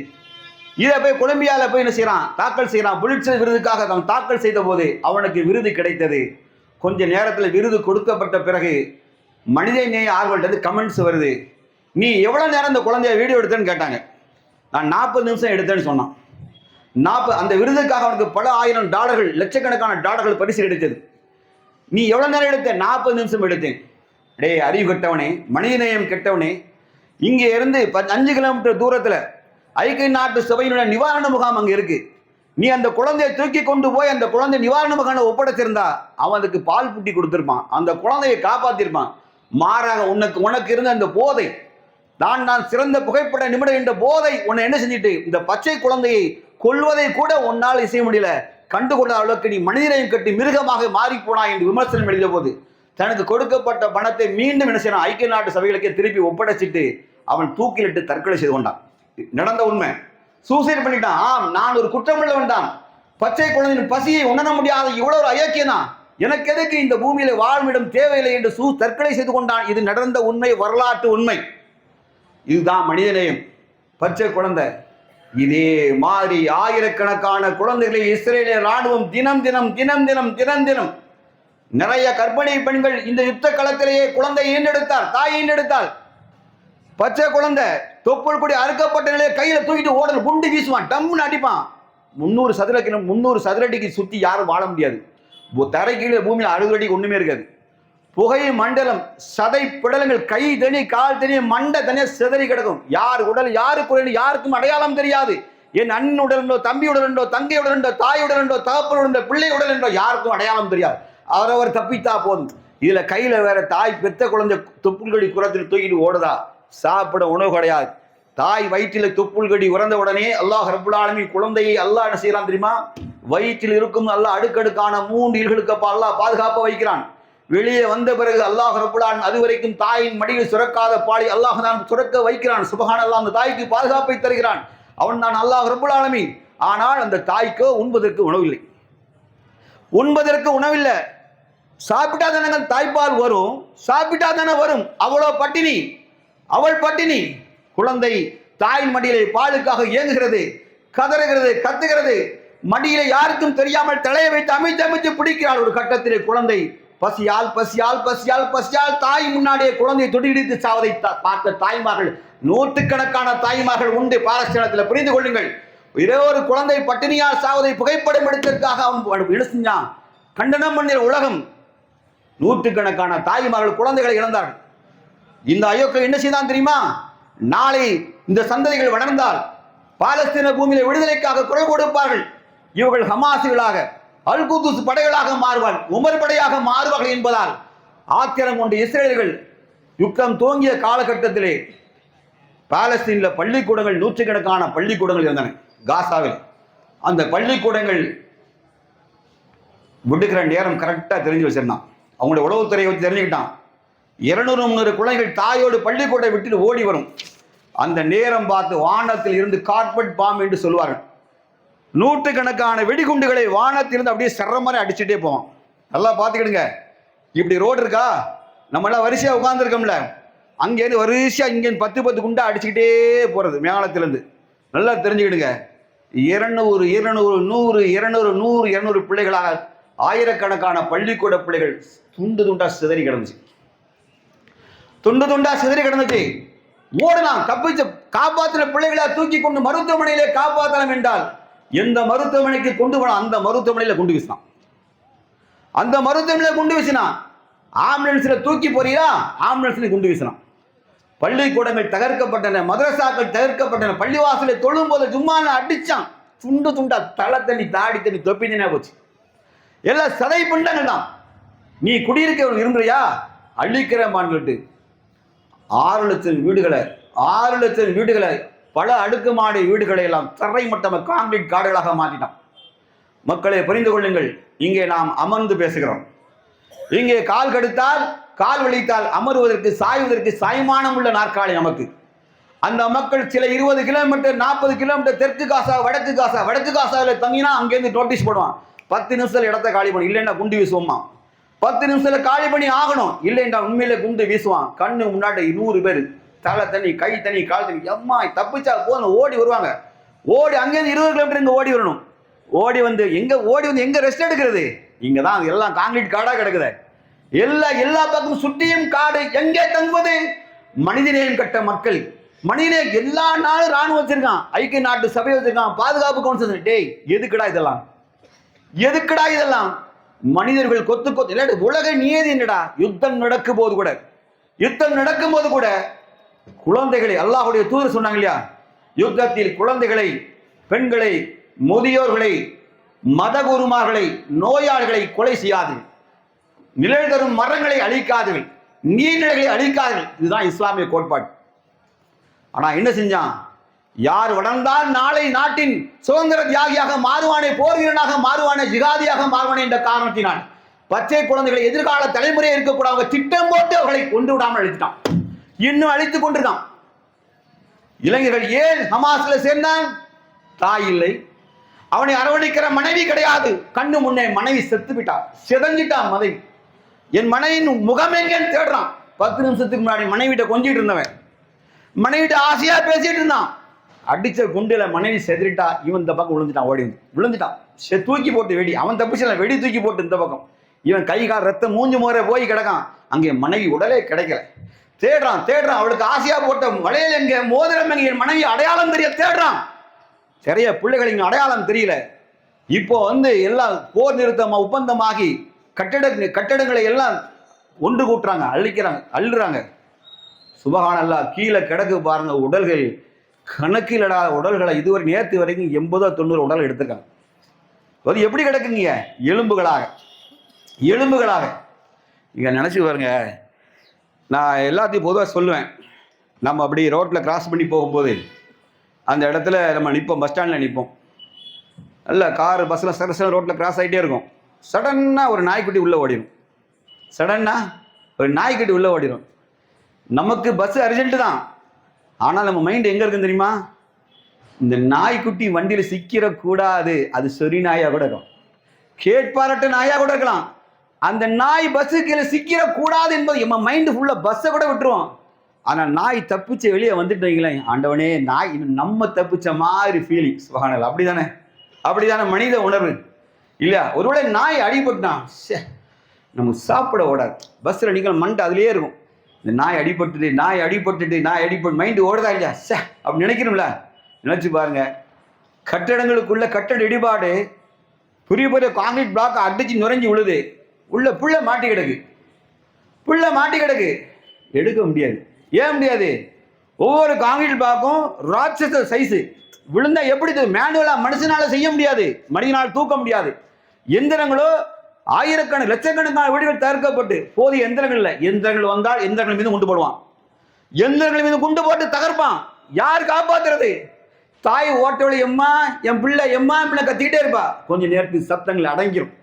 இதை போய் கொலம்பியால போய் என்ன செய்யறான்? தாக்கல் செய்யறான். புலிட்சர் விருதுக்காக அவன் தாக்கல் செய்த போது அவனுக்கு விருது கிடைத்தது. கொஞ்ச நேரத்தில் விருது கொடுக்கப்பட்ட பிறகு மனித நேய ஆர்வல்ட்டு கமெண்ட்ஸ் வருது, நீ எவ்வளவு நேரம் இந்த குழந்தைய வீடியோ எடுத்தேன்னு கேட்டாங்க. நான் 40 நிமிஷம் எடுத்தேன்னு சொன்னான். அந்த விருதுக்காக அவனுக்கு பல $1000 லட்சக்கணக்கான டாலர்கள் பரிசு கிடைத்தது. நீ எவ்வளவு நேரம் எடுத்த? 40 நிமிஷம் எடுத்தேன். டே அறிவு கெட்டவனே, மனிதநேயம் கெட்டவனே, இங்கே இருந்து 5 கிலோமீட்டர் தூரத்துல ஐக்கிய நாட்டு சபையினுடைய நிவாரண முகாம் அங்க இருக்கு. நீ அந்த குழந்தையை தூக்கி கொண்டு போய் அந்த குழந்தை நிவாரண முகாமை ஒப்படைச்சிருந்தா அவனுக்கு பால் புட்டி கொடுத்திருப்பான், அந்த குழந்தையை காப்பாத்திருப்பான். மாறாக உனக்கு இருந்த அந்த போதை, நான் சிறந்த புகைப்பட நிமிடம் என்ற போதை உன்னை என்ன செஞ்சிட்டு இந்த பச்சை குழந்தையை கொல்வதை கூட உன்னால் செய்ய முடியல. கண்டுகொள்ள அளவுக்கு நீ மனிதனையும் கட்டி மிருகமாக மாறி போனா என்று விமர்சனம் எழுதிய போது தனக்கு கொடுக்கப்பட்ட பணத்தை மீண்டும் என்ன செய்யணும்? ஐக்கிய நாட்டு சபைகளுக்கே திருப்பி ஒப்படைச்சிட்டு அவன் தூக்கிலிட்டு தற்கொலை செய்து கொண்டான். நடந்த உண்மை. சூசைட் பண்ணிட்டான். ஆம், நான் ஒரு குற்றமுள்ளவன் தான். பச்சை குழந்தையின் பசியை உணர முடியாத இவ்வளவு அயோக்கியனா, எனக்கு எதுக்கு இந்த பூமியில வாழ்விடம் தேவையில்லை என்று தற்கொலை செய்து கொண்டான். இது நடந்த உண்மை, வரலாற்று உண்மை. இதுதான் மனிதநேயம். பச்சை குழந்தை. இதே மாதிரி ஆயிரக்கணக்கான குழந்தைகளை இஸ்ரேலிய ராணுவம் தினம் தினம் நிறைய கர்ப்பிணி பெண்கள் இந்த யுத்த களத்திலேயே குழந்தை ஈண்டெடுத்தார், தாய் ஈண்டெடுத்தாள். பச்சை குழந்தை தொப்புள் கொடி அறுக்கப்பட்ட நிலையை கையில தூக்கிட்டு ஓடல் குண்டு வீசுவான், டம்னு அடிப்பான். 300 சதுர அடிக்கு சுத்தி யாரும் வாழ முடியாது. தரை கீழே பூமியில் 60 அடிக்கு ஒண்ணுமே இருக்காது. புகை மண்டலம், சதை பிடலங்கள், கை தனி கால் தனி மண்டை தனியா சிதறி கிடக்கும். யார் உடல் யாருக்கு யாருக்கும் அடையாளம் தெரியாது. என் அண்ணன் உடல் உண்டோ, தம்பி உடல் உண்டோ, தங்கை உடல் உண்டோ, தாய் உடல் உண்டோ, தகப்பன் உண்டோ, பிள்ளை உடல் உண்டோ, யாருக்கும் அடையாளம் தெரியாது. அவரவர் தப்பித்தா போதும். இதுல கையில வேற தாய் பெத்த குழந்தை தொப்புள்கடி குரத்தில் தூக்கிட்டு ஓடுதா, சாப்பிட உணவு கிடையாது. தாய் வயிற்றில தொப்புள்கடி உறந்த உடனே அல்லாஹ் ரப்புல் ஆலமீன் குழந்தையை அல்லாஹ் என்ன செய்யறான் தெரியுமா? வயிற்றில் இருக்கும் அல்லாஹ் அடுக்கடுக்கான 3 இல்களுக்கு அல்லாஹ் பாதுகாப்ப வைக்கிறான். வெளியே வந்த பிறகு அல்லாஹ் ரப்புல் ஆலமீன் அதுவரைக்கும் தாயின் மடியில் சுரக்காத பாலை அல்லாஹ் தான் சுரக்க வைக்கிறான். சுப்ஹானல்லாஹ், அந்த தாய்க்கு பாதுகாப்பை தருகிறான். அவன் தான் அல்லாஹ் ரப்புல் ஆலமீன். ஆனால் அந்த தாய்க்கோ உண்பதற்கு உணவில்லை. உண்பதற்கு உணவில்லை. சாப்பிட்டா தானே தாய்ப்பால் வரும், சாப்பிட்டா தானே வரும். அவ்வளோ பட்டினி, அவள் பட்டினி. குழந்தை தாயின் மடியிலே பாலுக்காக இயங்குகிறது, கதறுகிறது, கத்துகிறது. மடியிலே யாருக்கும் தெரியாமல் தலையை வைத்து அமைச்சு அமைச்சு பிடிக்கிறாள். ஒரு கட்டத்திலே குழந்தை பசியால் பசியால் பசியால் பசியால் தாய் முன்னாடியே குழந்தையை தொட்டிடித்து சாவதை பார்த்த தாய்மார்கள், நூற்றுக்கணக்கான தாய்மார்கள் உண்டு பாலஸ்தீனத்தில். புரிந்து கொள்ளுங்கள். ஒரே ஒரு குழந்தை பட்டினியால் சாவதை புகைப்படம் எடுத்ததற்காக அவன் என்ன செஞ்சான்? கண்டனம் பண்ணிய உலகம். நூற்றுக்கணக்கான தாய்மார்கள் குழந்தைகளை இழந்தார்கள். இந்த அயோக்கியன் என்ன செய்தான் தெரியுமா? நாளை இந்த சந்ததிகள் வளர்ந்தால் பாலஸ்தீன பூமியில விடுதலைக்காக குரல் கொடுப்பார்கள். இவர்கள் ஹமாசுகளாக, அல் குதுஸ் படைகளாக மாறுவார், உமர் படையாக மாறுவார்கள் என்பதால் ஆத்திரம் கொண்ட இஸ்ரேலர்கள் யுத்தம் துவங்கிய காலகட்டத்திலே பாலஸ்தீனில் பள்ளிக்கூடங்கள், நூற்றுக்கணக்கான பள்ளிக்கூடங்கள் இருந்தன காசாவில். அந்த பள்ளிக்கூடங்கள் விடுக்கிற நேரம் கரெக்டாக தெரிஞ்சு வச்சிருந்தான். அவங்களுடைய உளவுத்துறையை வச்சு தெரிஞ்சுக்கிட்டான். 200-300 குழந்தைகள் தாயோடு பள்ளிக்கூடை விட்டு ஓடி வரும். அந்த நேரம் பார்த்து வானத்தில் இருந்து கார்பெட் பாம் என்று சொல்வார்கள். நூற்றுக்கணக்கான வெடிகுண்டுகளை வானத்தில் இருந்து அப்படியே சர்ற மாதிரி அடிச்சுட்டே போவான். நல்லா பார்த்துக்கிடுங்க. இப்படி ரோடு இருக்கா, நம்ம எல்லாம் வரிசையாக உட்கார்ந்துருக்கோம்ல, அங்கேருந்து வரிசையாக இங்கேருந்து 10 குண்டா அடிச்சுக்கிட்டே போகிறது மேகாலத்திலேருந்து. நல்லா தெரிஞ்சுக்கிடுங்க. 200 200 100 200 100 200 பிள்ளைகளாக ஆயிரக்கணக்கான பள்ளிக்கூட பிள்ளைகள் துண்டு துண்டா சிதறி கிடந்துச்சு. துண்டு துண்டா சிதறி கிடந்துச்சு. ஓடலாம், தப்பிச்சு காப்பாற்றின பிள்ளைகளை தூக்கி கொண்டு மருத்துவமனையிலே காப்பாற்றலாம் என்றால் எந்த மருத்துவமனைக்கு கொண்டு போனா அந்த மருத்துவமனையில் குண்டு வீசினான். அந்த மருத்துவமனையில் குண்டு வீசினான். ஆம்புலன்ஸ்ல தூக்கி போறீங்களா, ஆம்புலன்ஸ்ல குண்டு வீசினான். பள்ளிக்கூடங்கள் தகர்க்கப்பட்டன, மதரசாக்கள் தகர்க்கப்பட்டன. பள்ளிவாசலை தொழும் போது ஜும்மால அடிச்சான். துண்டு துண்டா தலை தண்ணி, தாடி தண்ணி, தொப்பி தண்ணியா போச்சு. எல்லாம் சதை பிண்டங்கள் தான். நீ குடியிருக்க விரும்புறியா, அள்ளிக்கிறமான்னு சொல்லிட்டு 6 லட்சம் வீடுகளை, 6 லட்சம் வீடுகளை, பல அடுக்குமாடி வீடுகளை எல்லாம் தரை மட்டம கான்கிரீட் காடுகளாக மாற்றினான். மக்களை புரிந்து கொள்ளுங்கள். இங்கே நாம் அமர்ந்து பேசுகிறோம். இங்கே கால் கடுத்தால், கால் வலித்தால் அமருவதற்கு, சாய்வதற்கு சாய்மானம் உள்ள நாற்காலி நமக்கு. அந்த மக்கள் சில 20 கிலோமீட்டர் 40 கிலோமீட்டர் தெற்கு காசா, வடக்கு காசா, வடக்கு காசாவில் தங்கினா அங்கேருந்து நோட்டீஸ் போடுவான். 10 நிமிஷத்துல இடத்த காலி பண்ணி, இல்லைன்னா குண்டு வீசுவோமா. 10 நிமிஷத்துல காலி பண்ணி ஆகணும், இல்லைன்னா உண்மையில குண்டு வீசுவான். கண்ணு முன்னாடி 100 பேர், தலை தண்ணி, கை தண்ணி, கால் தண்ணி. எம்மா தப்பிச்சா போதும் ஓடி வருவாங்க. ஓடி அங்கேருந்து 20 கிலோமீட்டர் இங்கே ஓடி வரணும். ஓடி வந்து எங்க ரெஸ்ட் எடுக்கிறது? இங்க தான் எல்லாம் கான்கிரீட் காடா கிடக்குது. எல்லா பக்கமும் சுற்றியும் காடு. எங்கே தங்குவது? மனிதநேயம் கட்ட மக்கள். மனிதநேயம் எல்லா நாளும் ராணுவம் வச்சிருக்கான், ஐக்கிய நாட்டு சபை வச்சிருக்கான், பாதுகாப்பு கவுன்சில். டேய் எதுக்குடா இதெல்லாம்? எதுக்குடா இதெல்லாம்? மனிதர்கள் கொத்து கொத்து இல்லை. உலக நியதி என்னடா? யுத்தம் நடக்கும் போது கூட குழந்தைகளை, அல்லாஹ்வுடைய தூதர் சொன்னாங்க இல்லையா, யுத்தத்தில் குழந்தைகளை, பெண்களை, முதியோர்களை, மதகுருமார்களை, நோயாளிகளை கொலை செய்யாதீர்கள், நிழல் தரும் மரங்களை அழிக்காதீர்கள், நீர்நிலைகளை அழிக்காதீர்கள். இதுதான் இஸ்லாமிய கோட்பாடு. ஆனா என்ன செஞ்சான்? யார் வளர்ந்தால் நாளை நாட்டின் சுதந்திர தியாகியாக மாறுவானே, போர் வீரனாக மாறுவானே, ஜிகாதியாக மாறுவானே என்ற காரணத்தினால் பச்சை குழந்தைகளை, எதிர்கால தலைமுறையை இருக்கக்கூடாது திட்டம் போட்டு அவர்களை கொண்டு விடாமல் அழித்துட்டான். இன்னும் அழித்துக் கொண்டிருக்கான். இளைஞர்கள் ஏன் ஹமாஸ்ல சேர்ந்தான்? தாய் இல்லை, அவனை அரவணைக்கிற மனைவி கிடையாது. கண்ணு முன்னே மனைவி செத்து விட்டான், சிதஞ்சிட்டான் மனைவி. என் மனைவின் முகம் எங்கன்னு தேடுறான். 10 நிமிஷத்துக்கு முன்னாடி மனைவிட்ட கொஞ்சிட்டு இருந்தவன், மனைவிட்ட ஆசையா பேசிட்டு இருந்தான். அடிச்ச குண்டுல மனைவி செதறிட்டா. இவன் இந்த பக்கம் விழுந்துட்டான், ஓடி விழுந்துட்டான். தூக்கி போட்டு வெடி, அவன் தப்பிச்சல, வெடி தூக்கி போட்டு இந்த பக்கம். இவன் கை கால் ரத்தம் மூஞ்சி முறை போய் கிடக்கான். அங்கே மனைவி உடலே கிடைக்கல. தேடுறான். அவளுக்கு ஆசையா போட்ட வளையல் எங்க, மோதிரம் எங்க, என் மனைவி அடையாளம் தெரிய தேடுறான். நிறைய பிள்ளைகள் இங்க அடையாளம் தெரியல. இப்போ எல்லாம் போர் நிறுத்தம் ஒப்பந்தமாகி கட்டடங்களை எல்லாம் ஒன்று கூட்டுறாங்க, அள்ளுறாங்க. சுபஹானல்லாஹ், கீழே கிடக்கு பாருங்க உடல்கள், கணக்கிலடா உடல்களை. இதுவரை நேற்று வரைக்கும் 80 90 உடல் எடுத்திருக்காங்க. அது எப்படி கிடக்குங்க? எலும்புகளாக. இங்க நினைச்சு பாருங்க. நான் எல்லாத்தையும் பொதுவாக சொல்லுவேன். நம்ம அப்படி ரோட்டில் கிராஸ் பண்ணி போகும்போது அந்த இடத்துல நம்ம நிற்போம், பஸ் ஸ்டாண்டில் நிற்போம். நல்ல கார் பஸ்ஸில் சடசன ரோட்டில் கிராஸ் ஆகிட்டே இருக்கும். சடனாக ஒரு நாய்க்குட்டி உள்ளே ஓடிடும். நமக்கு பஸ் அர்ஜென்ட்டு தான். ஆனால் நம்ம மைண்டு எங்கே இருக்குன்னு தெரியுமா? இந்த நாய்க்குட்டி வண்டியில் சிக்கிடக்கூடாது. அது சொறி நாயாக கூட இருக்கும், கேட்பாரட்ட நாயாக கூட இருக்கலாம். அந்த நாய் பஸ்ஸு கீழே சிக்கிடக்கூடாது என்பது நம்ம மைண்டு ஃபுல்லாக பஸ்ஸை கூட விட்டுருவோம். ஆனால் நாய் தப்பிச்ச வெளியே வந்துட்டு வைங்களேன், ஆண்டவனே நாய் நம்ம தப்பிச்ச மாதிரி ஃபீலிங். சுபஹானல்லாஹ், அப்படிதானே மனித உணர்வு இல்லையா? ஒருவேளை நாய் அடிபட்டுனா நமக்கு சாப்பிட ஓடாது. பஸ்ஸில் நீங்கள் மண்டை அதுலேயே இருக்கும். இந்த நாய் அடிபட்டுட்டு மைண்டு ஓடுதா இல்லையா? அப்படி நினைக்கணும்ல. நினச்சி பாருங்க, கட்டடங்களுக்குள்ள கட்டட இடிபாடு, பெரிய பெரிய காங்கிரீட் பிளாக் அடிச்சு நுரைஞ்சி விழுது, உள்ள புள்ள மாட்டி கிடக்கு. எடுக்க முடியாது. ஏன் முடியாது? ஒவ்வொரு காங்கிரீட் பிளாக்கும் ராட்சச சைஸு. விழுந்தா எப்படி மேனுவலா மனுஷனால செய்ய முடியாது, மனிதனால் தூக்க முடியாது. எந்திரங்களோ ஆயிரக்கணக்கான லட்சக்கணக்கான வீடுகள் தகர்க்கப்பட்டு போதிய எந்திரங்கள் வந்தால் எந்திரங்கள் மீது குண்டு போடுவான். எந்திரங்கள் மீது குண்டு போட்டு தகர்ப்பான். யார் காப்பாத்துறது? தாய் ஓட்டோட எம்மா என் பிள்ளை கத்திக்கிட்டே இருப்பா. கொஞ்ச நேரத்துக்கு சப்தங்கள் அடங்கிரும்.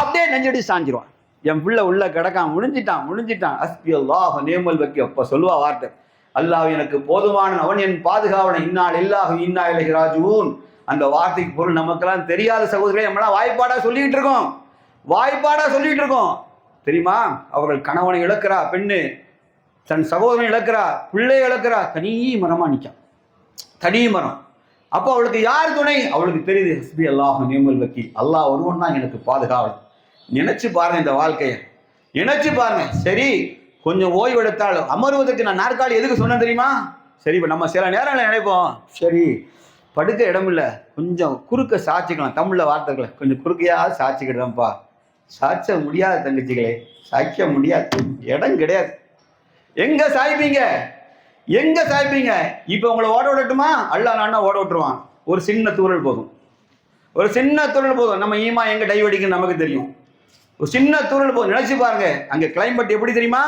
அப்படியே நெஞ்சடி சாஞ்சிருவான். என் பிள்ளை உள்ள கிடக்கான், முடிஞ்சிட்டான். அஸ்பி அல்லாஹ் நேமல் வக்கி. அப்ப சொல்லுவா வார்த்தை, அல்லாஹ் எனக்கு போதுமான, அவன் என் பாதுகாவனை, இன்னால் இல்லாஹு இன்னா இலைஹி ராஜிஊன். அந்த வார்த்தைக்கு பொருள் நமக்கெல்லாம் தெரியாத சகோதரர்களே, நம்மளாம் வாய்ப்பாடா சொல்லிட்டு இருக்கோம். தெரியுமா? அவர்கள் கணவனை இழக்கிறா பெண்ணு, தன் சகோதரனை இழக்கிறா, பிள்ளையை இழக்கிறா, தனி மரம். அப்போ அவளுக்கு யார் துணை? அவளுக்கு தெரியுது, ஹஸ்பி அல்லாஹ் நிஅமல் வக்கீல், அல்லாஹ் ஒருவன் தான் எனக்கு பாதுகாவல். நினைச்சு பாருங்க, இந்த வாழ்க்கையை நினைச்சு பாருங்க. சரி, கொஞ்சம் ஓய்வு எடுத்தாலும் அமருவதற்கு நான் நாற்காலி எதுக்கு சொன்னேன் தெரியுமா? சரி, இப்போ நம்ம சில நேரங்களில் நினைப்போம், சரி படுக்க இடம் இல்லை, கொஞ்சம் குறுக்க சாய்ச்சிக்கலாம். தமிழில் வார்த்தைகளை கொஞ்சம் குறுக்கையாவது சாய்ச்சிக்கிட்டோம்ப்பா. சாய்ச்ச முடியாது தங்கச்சிகளே, சாய்க்க முடியாது, இடம் கிடையாது. எங்க சாய்ப்பீங்க? இப்போ உங்களை ஓட விடட்டுமா? அல்லாஹ் ஓட விட்டுருவான். ஒரு சின்ன தூரல் போதும். நம்ம ஈமா எங்க டை வெடிக்குன்னு நமக்கு தெரியும். ஒரு சின்ன தூரல் போதும். நினைச்சு பாருங்க, அங்க கிளைமேட் எப்படி தெரியுமா?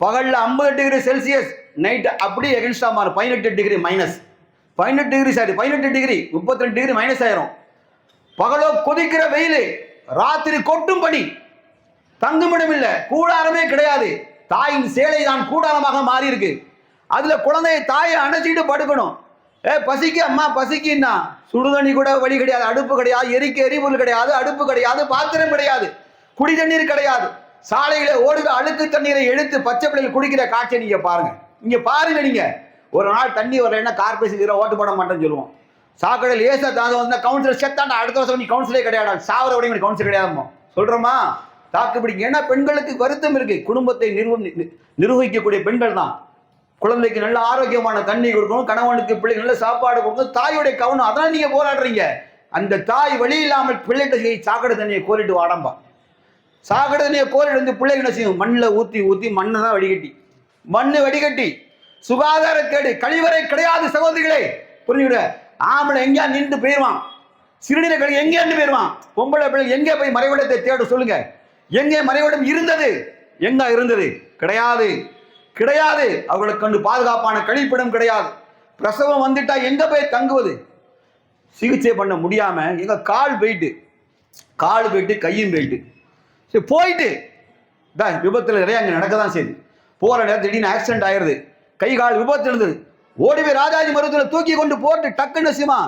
பகல்ல 50 டிகிரி செல்சியஸ், நைட் அப்படியே எகென்ஸ்டா மாறும். 18 டிகிரி 32 டிகிரி மைனஸ் ஆயிரும். பகலோ கொதிக்கிற வெயில், ராத்திரி கொட்டும் பனி, தங்குமிடம் இல்லை, கூடாரமே கிடையாது. தாயின் சேலை தான் கூடாரமாக மாறி இருக்கு. அதுல குழந்தைய தாயை அணைச்சிட்டு படுக்கணும். பசிக்கு அம்மா பசிக்குன்னா சுடுதண்ணி கூட வழி கிடையாது, அடுப்பு கிடையாது, எரிபொருள் கிடையாது, அடுப்பு கிடையாது, பாத்திரம் கிடையாது, குடி தண்ணீர் கிடையாது. சாலையில ஓடுகிற அழுக்கு தண்ணீரை எடுத்து பச்சை பிள்ளைகள் குடிக்கிற காட்சியை நீங்க பாருங்க. நீங்க ஒரு நாள் தண்ணி வரலைன்னா கார்பரேஷன் ஓட்டு போட மாட்டேன்னு சொல்லுவோம். சாக்கடையில் ஏசா தாங்க வந்தா கவுன்சிலர் செத்தாண்டா, அடுத்த வருஷம் நீ கவுன்சிலே கிடையாது, சாவர உடைய கவுன்சில் கிடையாதுமோ சொல்றோமா? தாக்கு பிடிக்கும். ஏன்னா பெண்களுக்கு வருத்தம் இருக்கு. குடும்பத்தை நிர்வகிக்கக்கூடிய பெண்கள் தான். குழந்தைக்கு நல்ல ஆரோக்கியமான தண்ணி கொடுக்கணும், கணவனுக்கு பிள்ளைக்கு நல்ல சாப்பாடு கொடுக்கணும், தாயோடைய கவனம். அதெல்லாம் நீங்க போராடுறீங்க. அந்த தாய் வழி இல்லாமல் பிள்ளைகிட்ட சாக்கடை தண்ணியை கோரிட்டு வாடம்பா. சாக்கடை தண்ணியை கோரிட்டு வந்து பிள்ளைங்க என்ன செய்யும்? மண்ணில் ஊற்றி மண்ணை தான் வடிகட்டி சுகாதாரக்கேடு, கழிவறை கிடையாது சகோதரிகளே. புரிஞ்சுக்கிட. ஆம்பளை எங்கேயா நின்று போயிடுவான், சிறுநீரை கழிவு எங்கேயா நின்று போயிடுவான். பொம்பளை பிள்ளை எங்கே போய் மறைவிடத்தை தேட சொல்லுங்க. எங்கே மறைவிடம் இருந்தது? எங்க இருந்தது? கிடையாது. அவர்களுக்கு கண்டு பாதுகாப்பான கழிப்பிடம் கிடையாது. பிரசவம் வந்துட்டா எங்க போய் தங்குவது? சிகிச்சை பண்ண முடியாம எங்க கால் போயிட்டு கையும் போயிட்டு விபத்துல நிறைய அங்க நடக்கதான் செய்யுது. போற நேரத்தில் திடீர்னு ஆக்சிடென்ட் ஆயிருது, கை கால் விபத்து இருந்தது. ஓடி போய் ராஜாஜி மருத்துவத்தில் தூக்கி கொண்டு போட்டு டக்குன்னு சிமா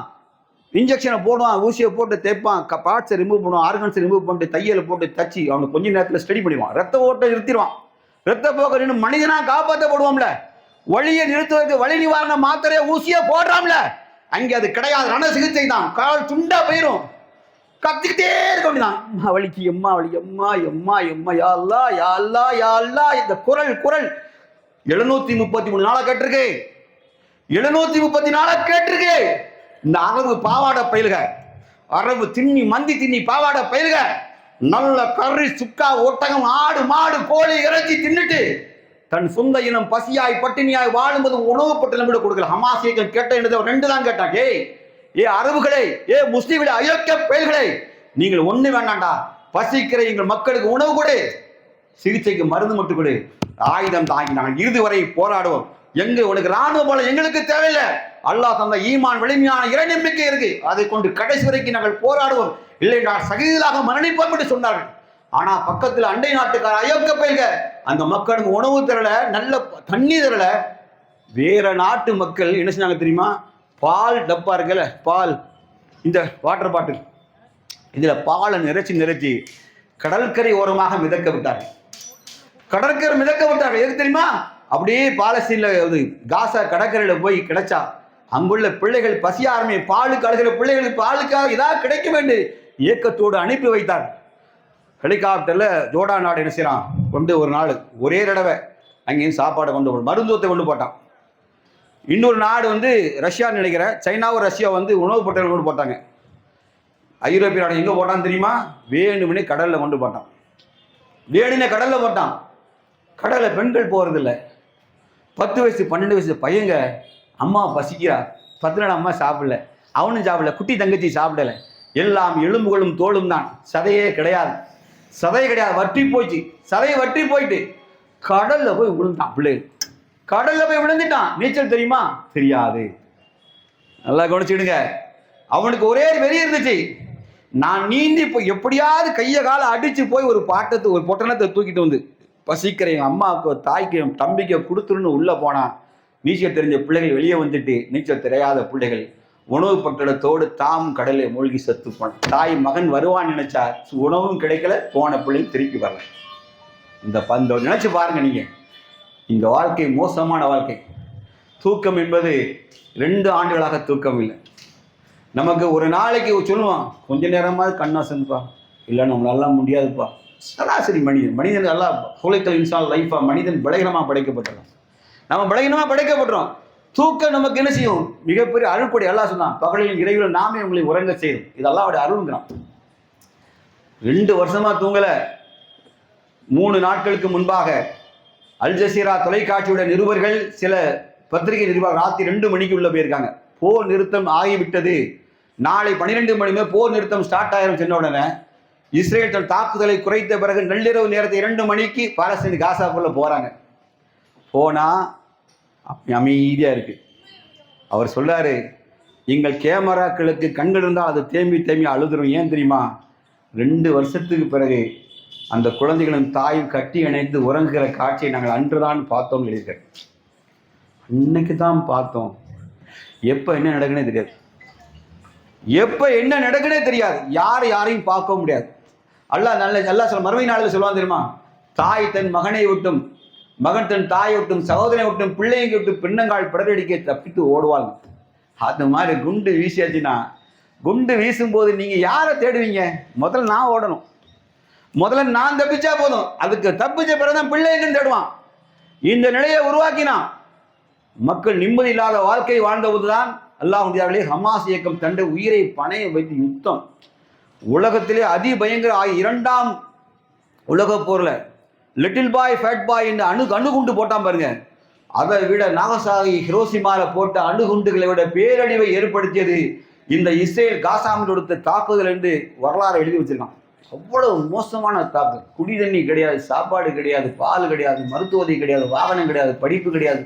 இன்ஜெக்ஷனை போடுவான், ஊசியை போட்டு தைப்பான், பார்ட்ஸை ரிமூவ் பண்ணுவான், ஆர்கன்ஸை ரிமூவ் பண்ணிட்டு தையலை போட்டு தச்சு அவனுக்கு கொஞ்ச நேரத்தில் ஸ்டடி பண்ணிடுவான். ரத்த ஓட்டை நிறுத்திடுவான். ரத்த போக்க நின்று மனிதனா காப்பாற்றப்படுவோம்ல. வழியை நிறுத்துவதற்கு வழி நிவாரண மாத்திரையை ஊசியை போடுறாம்ல, அங்கே அது கிடையாது. ரண சிகிச்சை தான். கால் துண்டா போயிடும். கத்திக்கிட்டே இருக்க வேண்டியதான். வலிக்கு எம்மா யா அல்லாஹ். இந்த குரல் 733 நாளா கேட்டிருக்கு. 734 கேட்டிருக்கு. இந்த அரபு பாவாடை பயிலுக, அரபு மந்தி தின்னி பாவாடை பயிலுக, நல்ல கறி சுக்கா ஒட்டகம் ஆடு மாடு கோழி இறைச்சி தின்னுட்டு தன் சொந்த இனம் பசியாய் பட்டினியாய் வாழும்போது உணவு பட்டியலும் கூட கொடுக்கல. ஹமாஸ் இயக்கம் கேட்ட என்னது 2 தான் கேட்டாங்க. ஏ அரபுகளே, ஏ முஸ்லிம்களே, அயோக்கிய பயல்களே, நீங்கள் ஒண்ணு வேண்டாண்டா, பசிக்கிற எங்கள் மக்களுக்கு உணவு கொடு, சிகிச்சைக்கு மருந்து மட்டும் கொடு, ஆயுதம் தாங்கி நாங்கள் இறுதி வரை போராடுவோம். எங்க உனக்கு ராணுவ பலம் எங்களுக்கு தேவையில்லை, அல்லாஹ் தந்த ஈமான் வலிமையான இறை நம்பிக்கை இருக்கு, அதை கொண்டு கடைசி வரைக்கும் நாங்கள் போராடுவோம், இல்லை நான் சகிதலாக மரணிப்போம் என்று சொன்னார்கள். ஆனா பக்கத்துல அண்டை நாட்டுக்கார அயோக்கிய பயல்க அந்த மக்களுக்கு உணவு தரல, நல்ல தண்ணி தரல. வேற நாட்டு மக்கள் என்ன செஞ்சாங்க தெரியுமா? பால் டப்பா இருக்குல்ல, பால், இந்த வாட்டர் பாட்டில், இதுல பாலை நிறைச்சி கடற்கரை ஓரமாக மிதக்க விட்டார்கள். கடற்கரை மிதக்க விட்டார்கள். எதுக்கு தெரியுமா? அப்படியே பாலஸ்தீன்ல காசா கடற்கரையில போய் கிடைச்சா அங்குள்ள பிள்ளைகள் பசிய ஆரம்பி, பாலுக்கு அழுகிற பிள்ளைகளுக்கு பாலுக்காக ஏதாவது கிடைக்க வேண்டும் இயக்கத்தோடு அனுப்பி வைத்தார். ஹெலிகாப்டர்ல ஜோர்டா நாடு என்ன செய்யறான் கொண்டு ஒரு நாள் ஒரே தடவை அங்கேயும் சாப்பாடை கொண்டு மருந்துவத்தை கொண்டு போட்டான். இன்னொரு நாடு ரஷ்யான்னு நினைக்கிற, சைனாவும் ரஷ்யா உணவு பொட்டல் கொண்டு போட்டாங்க. ஐரோப்பிய நாடு எங்க போட்டான்னு தெரியுமா? வேணுமனே கடல்ல கொண்டு போட்டான். வேணுனே கடல்ல போட்டான். கடல்ல பெண்கள் போறது இல்லை. 10 வயசு 12 வயசு பையங்க அம்மா பசிக்கிறா, 10 நாள் அம்மா சாப்பிடல, அவனும் சாப்பிடல, குட்டி தங்கச்சி சாப்பிடல, எல்லாம் எலும்புகளும் தோளும் தான், சதையே கிடையாது, சதை கிடையாது, வற்றி போச்சு, சதையை வற்றி போயிட்டு கடல்ல போய் விழுந்தான். பிள்ளைகள் கடல்ல போய் விழுந்துட்டான். நீச்சல் தெரியுமா? தெரியாது. நல்லா கவனிச்சுடுங்க. அவனுக்கு ஒரே வெறி இருந்துச்சு, நான் நீந்தி போய் எப்படியாவது கையை காலை அடிச்சு போய் ஒரு பொட்டணத்தை தூக்கிட்டு பசிக்கிற எங்க அம்மாவுக்கு தாய்க்கு தம்பிக்கு கொடுத்துருன்னு உள்ள போனா, நீச்சல் தெரிஞ்ச பிள்ளைகள் வெளியே வந்துட்டு நீச்சல் தெரியாத பிள்ளைகள் உணவு பட்டணத்தோடு தாம் கடலை மூழ்கி செத்து போன. தாய் மகன் வருவான்னு நினைச்சா உணவும் கிடைக்கல, போன பிள்ளைங்க திருப்பி வரல. இந்த நினைச்சு பாருங்க நீங்க, இந்த வாழ்க்கை மோசமான வாழ்க்கை. தூக்கம் என்பது 2 ஆண்டுகளாக தூக்கம் இல்லை. நமக்கு ஒரு நாளைக்கு சொல்லுவான், கொஞ்ச நேரமாவது கண்ணாசன்ப்பா, இல்லை நம்மளாலாம் முடியாதுப்பா. சராசரி மனிதன் எல்லாம் ஹுலைக்கல் இன்சான் லைஃபா, மனிதன் பலகீனமாக படைக்கப்பட்டுறோம். நம்ம பலகீனமாக படைக்கப்பட்டுறோம். தூக்கம் நமக்கு என்ன செய்யும்? மிகப்பெரிய அருள்படி. அல்லாஹ் சொன்னான், பகலில் இரவில் நாமே உங்களை உறங்க செய்யும். இதெல்லாம் அவருடைய அருள்ங்கிறான். 2 வருஷமா தூங்கல. 3 நாட்களுக்கு முன்பாக அல் ஜசீரா தொலைக்காட்சியுடைய நிருபர்கள், சில பத்திரிகை நிருபர்கள் ராத்திரி 2 மணிக்கு உள்ள போயிருக்காங்க. போர் நிறுத்தம் ஆகிவிட்டது, நாளை 12 மணி போர் நிறுத்தம் ஸ்டார்ட் ஆயிரும் சொன்ன உடனே இஸ்ரேல் தன் தாக்குதலை குறைத்த பிறகு நள்ளிரவு நேரத்தை 2 மணிக்கு பாலஸ்தீன் காசாக்குள்ள போறாங்க. போனா அமைதியா இருக்கு. அவர் சொல்றாரு, எங்கள் கேமராக்களுக்கு கண்கள் இருந்தால் அது தேம்பி அழுதுரும். ஏன் தெரியுமா? 2 வருஷத்துக்கு பிறகு அந்த குழந்தைகளும் தாயும் கட்டி இணைந்து உறங்குகிற காட்சியை நாங்கள் அன்றுதான் பார்த்தோம் எழுதியிருக்க. இன்னைக்கு தான் பார்த்தோம். எப்ப என்ன நடக்குன்னே தெரியாது. எப்ப என்ன நடக்குன்னே தெரியாது. யாரையும் பார்க்க முடியாது. அல்லாஹ் சொல்ல மறுமை நாளில் சொல்லுவான் தெரியுமா? தாய் தன் மகனை விட்டும், மகன் தன் தாயை விட்டும், சகோதரனை விட்டும், பிள்ளைங்க விட்டு பின்னங்கால் பிடரடிக்க தப்பித்து ஓடுவாங்க. அது மாதிரி குண்டு வீசியாச்சுன்னா, குண்டு வீசும்போது நீங்க யாரை தேடுவீங்க? முதல்ல நான் ஓடணும். முதல்ல நான் தப்பிச்சா போதும். அதுக்கு தப்பிச்ச பிறகுதான் பிள்ளைங்கன்னு தேடுவான். இந்த நிலையை உருவாக்கினான். மக்கள் நிம்மதி இல்லாத வாழ்க்கை வாழ்ந்தபோதுதான் அல்லாஹ்வுடைய ஹமாஸ் இயக்கம் தன்னுடைய உயிரை பணைய வைத்து யுத்தம். உலகத்திலே அதிபயங்கர 2ஆம் உலக போர்ல லிட்டில் பாய் ஃபேட் பாய் என்று அணுகுண்டு போட்டான் பாருங்க. அதை விட நாகசாகி ஹிரோஷிமால போட்ட அணுகுண்டுகளை விட பேரழிவை ஏற்படுத்தியது இந்த இஸ்ரேல் காசாமில் கொடுத்த தாக்குதல் என்று வரலாறு எழுதி வச்சிருக்கான். அவ்வளவு மோசமான தாக்குதல். குடி தண்ணி கிடையாது, சாப்பாடு கிடையாது, பால் கிடையாது, மருத்துவதை கிடையாது, வாகனம் கிடையாது, படிப்பு கிடையாது,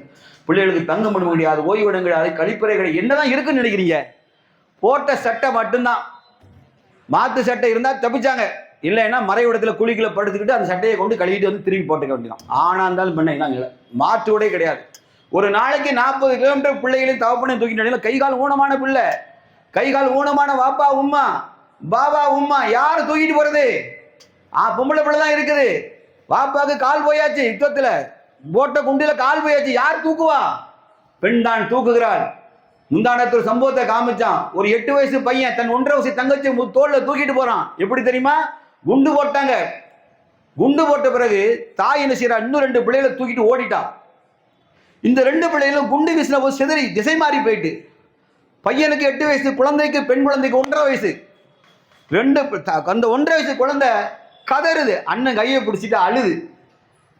பிள்ளைகளுக்கு தங்குமிடம் கிடையாது, ஓய்விடம் கிடையாது, கழிப்பறை கிடையாது. என்னதான் இருக்குன்னு நினைக்கிறீங்க? போட்ட சட்டை மட்டும்தான். மாத்து சட்டை இருந்தா தப்பிச்சாங்க. இல்லைன்னா மறைவிடத்துல குழிக்குள்ள படுத்துக்கிட்டு அந்த சட்டையை கொண்டு கழுவிட்டு திருப்பி போட்டுக்க வேண்டியதான். ஆனா இருந்தாலும் பண்ண இல்லை, மாற்று உடை கிடையாது. ஒரு நாளைக்கு 40 கிலோமீட்டர் பிள்ளைகளையும் தவப்பனையும் தூக்கிட்டு கை கால் ஊனமான பிள்ளை, கை கால் ஊனமான வாப்பா உம்மா பாபா உம்மா, யாரு தூக்கிட்டு போறது? பொம்பளை பிள்ளை தான் இருக்குது. வாப்பாவுக்கு கால் போயாச்சு, யுத்தத்துல போட்ட குண்டில கால் போயாச்சு, யார் தூக்குவா? பெண் தான் தூக்குகிறாள். முந்தானத்து ஒரு சம்பவத்தை காமிச்சான். ஒரு 8 வயசு பையன் தன் 1.5 வயசு தங்கச்சி தோல்ல தூக்கிட்டு போறான். எப்படி தெரியுமா? குண்டு போட்டாங்க. குண்டு போட்ட பிறகு தாய் என்ன செய்யறா? இன்னும் 2 பிள்ளைகளை தூக்கிட்டு ஓடிட்டா. இந்த 2 பிள்ளைகளும் குண்டு வீசின போது சிதறி திசை மாறி போயிட்டு, பையனுக்கு 8 வயசு, குழந்தைக்கு பெண் குழந்தைக்கு 1.5 வயசு. அந்த 1.5 வயசு குழந்தை கதறுது, அண்ணன் கையை பிடிச்சிட்டு அழுது,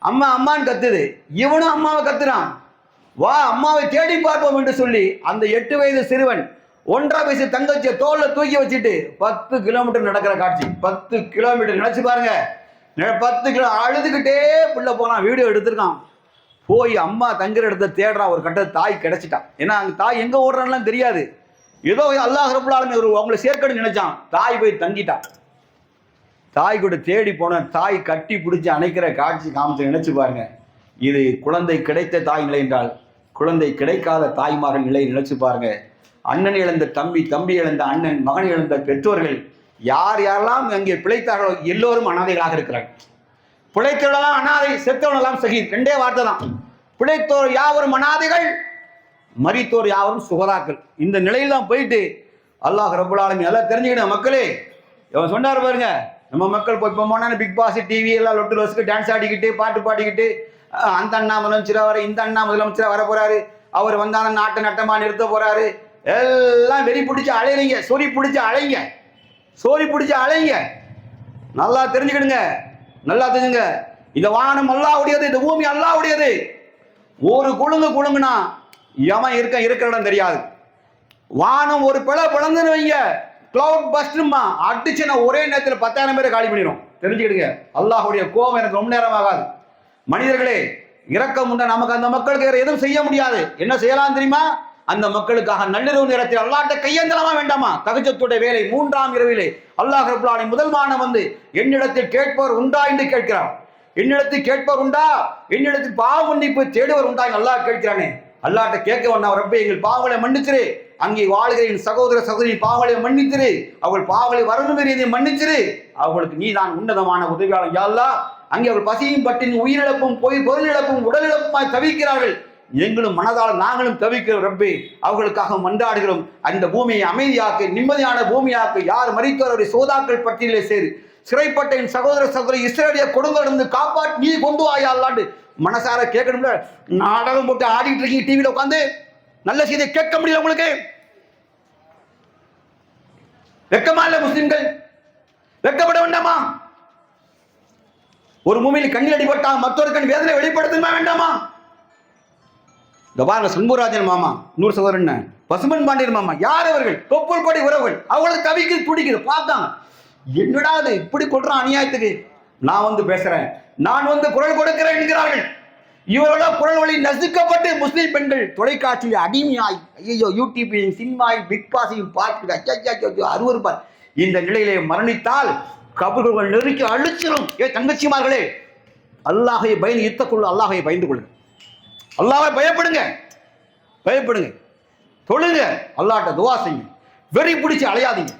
அம்மா அம்மான்னு கத்துது. இவனும் அம்மாவை கத்துறான், வா அம்மாவை தேடி பார்ப்போம் என்று சொல்லி அந்த 8 வயது சிறுவன் 1.5 வயசு தங்கச்சியை தோல்ல தூக்கி வச்சுட்டு 10 கிலோமீட்டர் நடக்கிற காட்சி. 10 கிலோமீட்டர் நினைச்சு பாருங்க. 10 கிலோ அழுதுகிட்டே பிள்ளை போனான், வீடியோ எடுத்திருக்கான். போய் அம்மா தங்குற இடத்த தேடுறான். ஒரு கட்டத்தை தாய் கிடைச்சிட்டான். ஏன்னா அங்கே தாய் எங்கே ஓடுறான்லாம் தெரியாது. ஏதோ அல்லாஹ் ரப்பல் ஆலமீன் அவங்களை சேர்க்கணும்னு நினைச்சான். தாய் போய் தங்கிட்டான். தாய் கூட தேடி போன தாய் கட்டி பிடிச்சி அணைக்கிற காட்சி காமிச்சு நினைச்சு பாருங்க. இது குழந்தை கிடைத்த தாய் நிலை என்றால் குழந்தை கிடைக்காத தாய்மார்கள் நிலை நினைச்சு பாருங்க. அண்ணன் இழந்த தம்பி, தம்பி இழந்த அண்ணன், மகன் இழந்த பெற்றோர்கள், யார் யாரெல்லாம் அங்கே பிழைத்தார்களோ எல்லோரும் அனாதைகளாக இருக்கிறார்கள். பிழைத்தவர்களெல்லாம் அனாதை, செத்தவனெல்லாம் சஹீத். 2 வார்த்தை தான். பிழைத்தோர் யாவரும் அனாதைகள், மரித்தோர் யாவரும் சுகதாக்கள். இந்த நிலையில் தான் போயிட்டு அல்லாஹ் ரப்பல் ஆலமீன் எல்லாம் தெரிஞ்சுக்கிட்ட மக்களே. இவன் சொன்னார் பாருங்க, நம்ம மக்கள் இப்போ போனா பிக் பாஸ் டிவி எல்லாம் லொட்டு லொசுக்கு டான்ஸ் ஆடிக்கிட்டு பாட்டு பாடிக்கிட்டு, அந்த அண்ணா முதலமைச்சராக வர, இந்த அண்ணா முதலமைச்சராக வர போறாரு, அவர் வந்தான நாட்டை நட்டமா நிறுத்த போறாரு, எல்லாம் வெறி பிடிச்சி அலையிறீங்க, சொறி பிடிச்சி அலைங்க, சோரி பிடிச்சி அலைங்க. நல்லா தெரிஞ்சுக்கிடுங்க, நல்லா தெரிஞ்சுங்க. இந்த வானம் அல்லாஹ்வுடையது, இந்த பூமி அல்லாஹ்வுடையது. ஒரு குழுங்குனா எவன் இருக்கிற இடம் தெரியாது. வானம் ஒரு பிழை பிளந்துன்னு வைங்க, கிளவுட் பஸ்ட்மா அடிச்சுன்னா ஒரே நேரத்தில் 10,000 பேரை காலி பண்ணிடும். தெரிஞ்சுக்கிடுங்க, அல்லாஹ்வுடைய கோபம் எனக்கு ரொம்ப நேரம் ஆகாது. மனிதர்களே, இரக்கம் உண்ட நமக்கு அந்த மக்களுக்கு வேற எதுவும் செய்ய முடியாது. என்ன செய்யலாம் தெரியுமா? அந்த மக்களுக்காக நள்ளிரவு நேரத்தில் அல்லாஹ்ட்ட கையேந்தலாமா வேண்டாமா? தஹஜ்ஜுடைய வேலை 3ஆம் இரவிலே அல்லாஹ் ரப்பல் ஆலமீன் முதல் வானம் வந்து என்னிடத்தில் கேட்பவர் உண்டா என்று கேட்கிறான். என்னிடத்தில் கேட்பவர் உண்டா, என்னிடத்தில் பாவ மன்னிப்பு தேடுவர் உண்டா என்று அல்லாஹ் கேட்கிறானே. அல்லாஹ்ட்ட கேட்க வேண்டாம், ரப்பே எங்கள் பாவங்களை மன்னிச்சிரு, அங்கே வாழ்கிற சகோதர சகோதரி பாவங்களை மன்னித்திரு, அவள் பாவங்களை வரணும் மீறியதை மன்னிச்சிரு, அவர்களுக்கு நீதான் உன்னதமான உதவியாளர் யா அல்லாஹ். அங்கே அவள் பசியும் பட்டினி உயிரிழப்பும் பொருள் இழப்பும் உடல் இழப்புமாய் தவிக்கிறார்கள். எங்களும் மனதால் நாங்களும் தவிக்கிறோம் ரப்பே, அவர்களுக்காக மன்றாடுகிறோம். அந்த பூமியை அமைதியாக்கு, நிம்மதியான பூமியாக்கு. யார் மரித்தோருடைய சோதாக்கள் பட்டியலே சேரு, சிறைப்பட்ட என் சகோதர சகோதரி இஸ்ரேலிய கொடுங்களிலிருந்து காப்பாற்றி நீ கொண்டு வாயா அல்லாண்டு மனசார கேட்கணும்ல. நாடகம் போட்டு ஆடிட்டு இருக்கீங்க டிவியில உட்காந்து, நல்ல செய்தியை கேட்க முடியல உங்களுக்கு? வெக்கமா இல்ல முஸ்லிம்கள்? வெக்கப்பட வேண்டாமா? ஒரு பூமியில் கண்ணில் அடிபட்டா மற்றொரு கண் வேதனை வெளிப்படுத்துமா வேண்டாமா? இந்த பாருங்க, சண்முகராஜன் மாமா, இன்னொரு சகோதரன் பசுமன் பாண்டியன் மாமா, யார் அவர்கள்? தொப்புள் கொடி உறவுகள். அவங்களுக்கு தவிக்குது, துடிக்குது. பார்த்தாங்க, என்னடா அது இப்படி கொள்றான் அநியாயத்துக்கு. நான் வந்து பேசுறேன், நான் வந்து குரல் கொடுக்கிறேன் என்கிறார்கள். இவரோட குரல் வழி நசுக்கப்பட்டு முஸ்லீம் பெண்கள் தொலைக்காட்சியில் அடிமையாய், ஐயோ யூடியூப்பையும் சினிமாயும் பிக் பாஸையும் பார்த்து அருவருப்பார். இந்த நிலையிலே மரணித்தால் கபர்கள் நெருக்கி அழிச்சிடும். தங்கச்சிமார்களே, அல்லாஹை பயந்து யுத்தக்குள்ள அல்லாஹை பயந்து கொள்ளுங்க, அல்லாஹ்வை பயப்படுங்க, பயப்படுங்க, தொழுங்க, அல்லாஹ்ட்ட துஆ செய்யுங்க. வெறி பிடிச்சு அலையாதீங்க,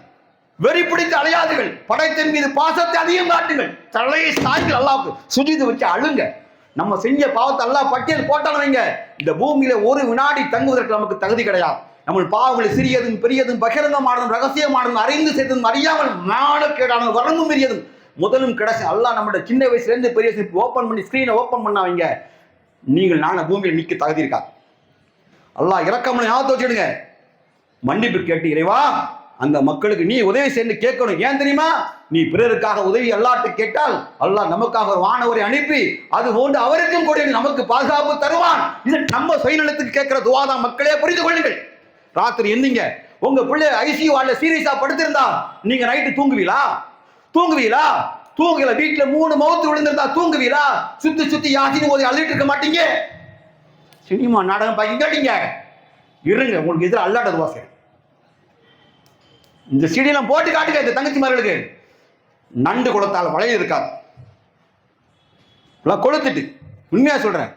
வெறி பிடித்து அலையாதீர்கள். படைத்தின் மீது பாசத்தை அதிகம் காட்டுங்கள். தலையை சாய்ந்து அல்லாஹ்வுக்கு சுஜூது வச்சு அழுங்க. நம்ம செஞ்ச பாவத்தை அல்லாஹ் பட்டியல் போட்டாலும் வைங்க, இந்த பூமியில ஒரு வினாடி தங்குவதற்கு நமக்கு தகுதி கிடையாது. நம்ம பாவங்களை சிறியதும் பெரியதும் பகிரங்கமானதும் ரகசியமானதும் அறிந்து செய்ததும் அறியாமல் மானக்கேடானதும் வரம்பும் பெரியதும் முதலும் கிடைச்சு அல்லாஹ் நம்மளோட சின்ன வயசுலேருந்து பெரிய ஓப்பன் பண்ணி ஸ்க்ரீனை ஓப்பன் பண்ணாவீங்க. நீங்கள் நான பூமியில் நிற்க தகுதி இருக்காது. அல்லாஹ் இரக்கம்னு ஞாபகத்தை வச்சுடுங்க. மன்னிப்பு கேட்டு இறைவா அந்த மக்களுக்கு நீ உதவி செய்து கேட்கணும். ஏன் தெரியுமா? நீ பிறருக்காக உதவி அல்லாஹ்ட்ட கேட்டால் அல்லாஹ் நமக்காக ஒரு வானவரை அனுப்பி அது போன்று அவருக்கும் கூட நமக்கு பாதுகாப்பு தருவான். இது நம்ம சுயநலத்துக்கு கேட்கிற துஆ தான். மக்களே புரிந்து கொள்ளுங்கள். ராத்திரி எந்திங்க, உங்க பிள்ளை ஐசியூ வார்டுல சீரியஸா படுத்திருந்தா நீங்க நைட்டு தூங்குவீங்களா? தூங்குவீங்களா? தூங்கல. வீட்டுல 3 மவுத்து விழுந்திருந்தா தூங்குவீங்களா? சுத்தி சுத்தி யாசின்னு போது அழுதுட்டு இருக்க மாட்டீங்க. சினிமா நாடகம் பாக்கிங்க இருங்க, உங்களுக்கு எதிராக அல்லாஹ்ட்ட துஆ செய்யுங்க. இந்த சீடியெல்லாம் போட்டு காட்டுங்க. இந்த தங்கச்சிமார்களுக்கு நண்டு குளத்தால் வளையல் இருக்காது. கொளுத்துட்டு உண்மையா சொல்றேன்,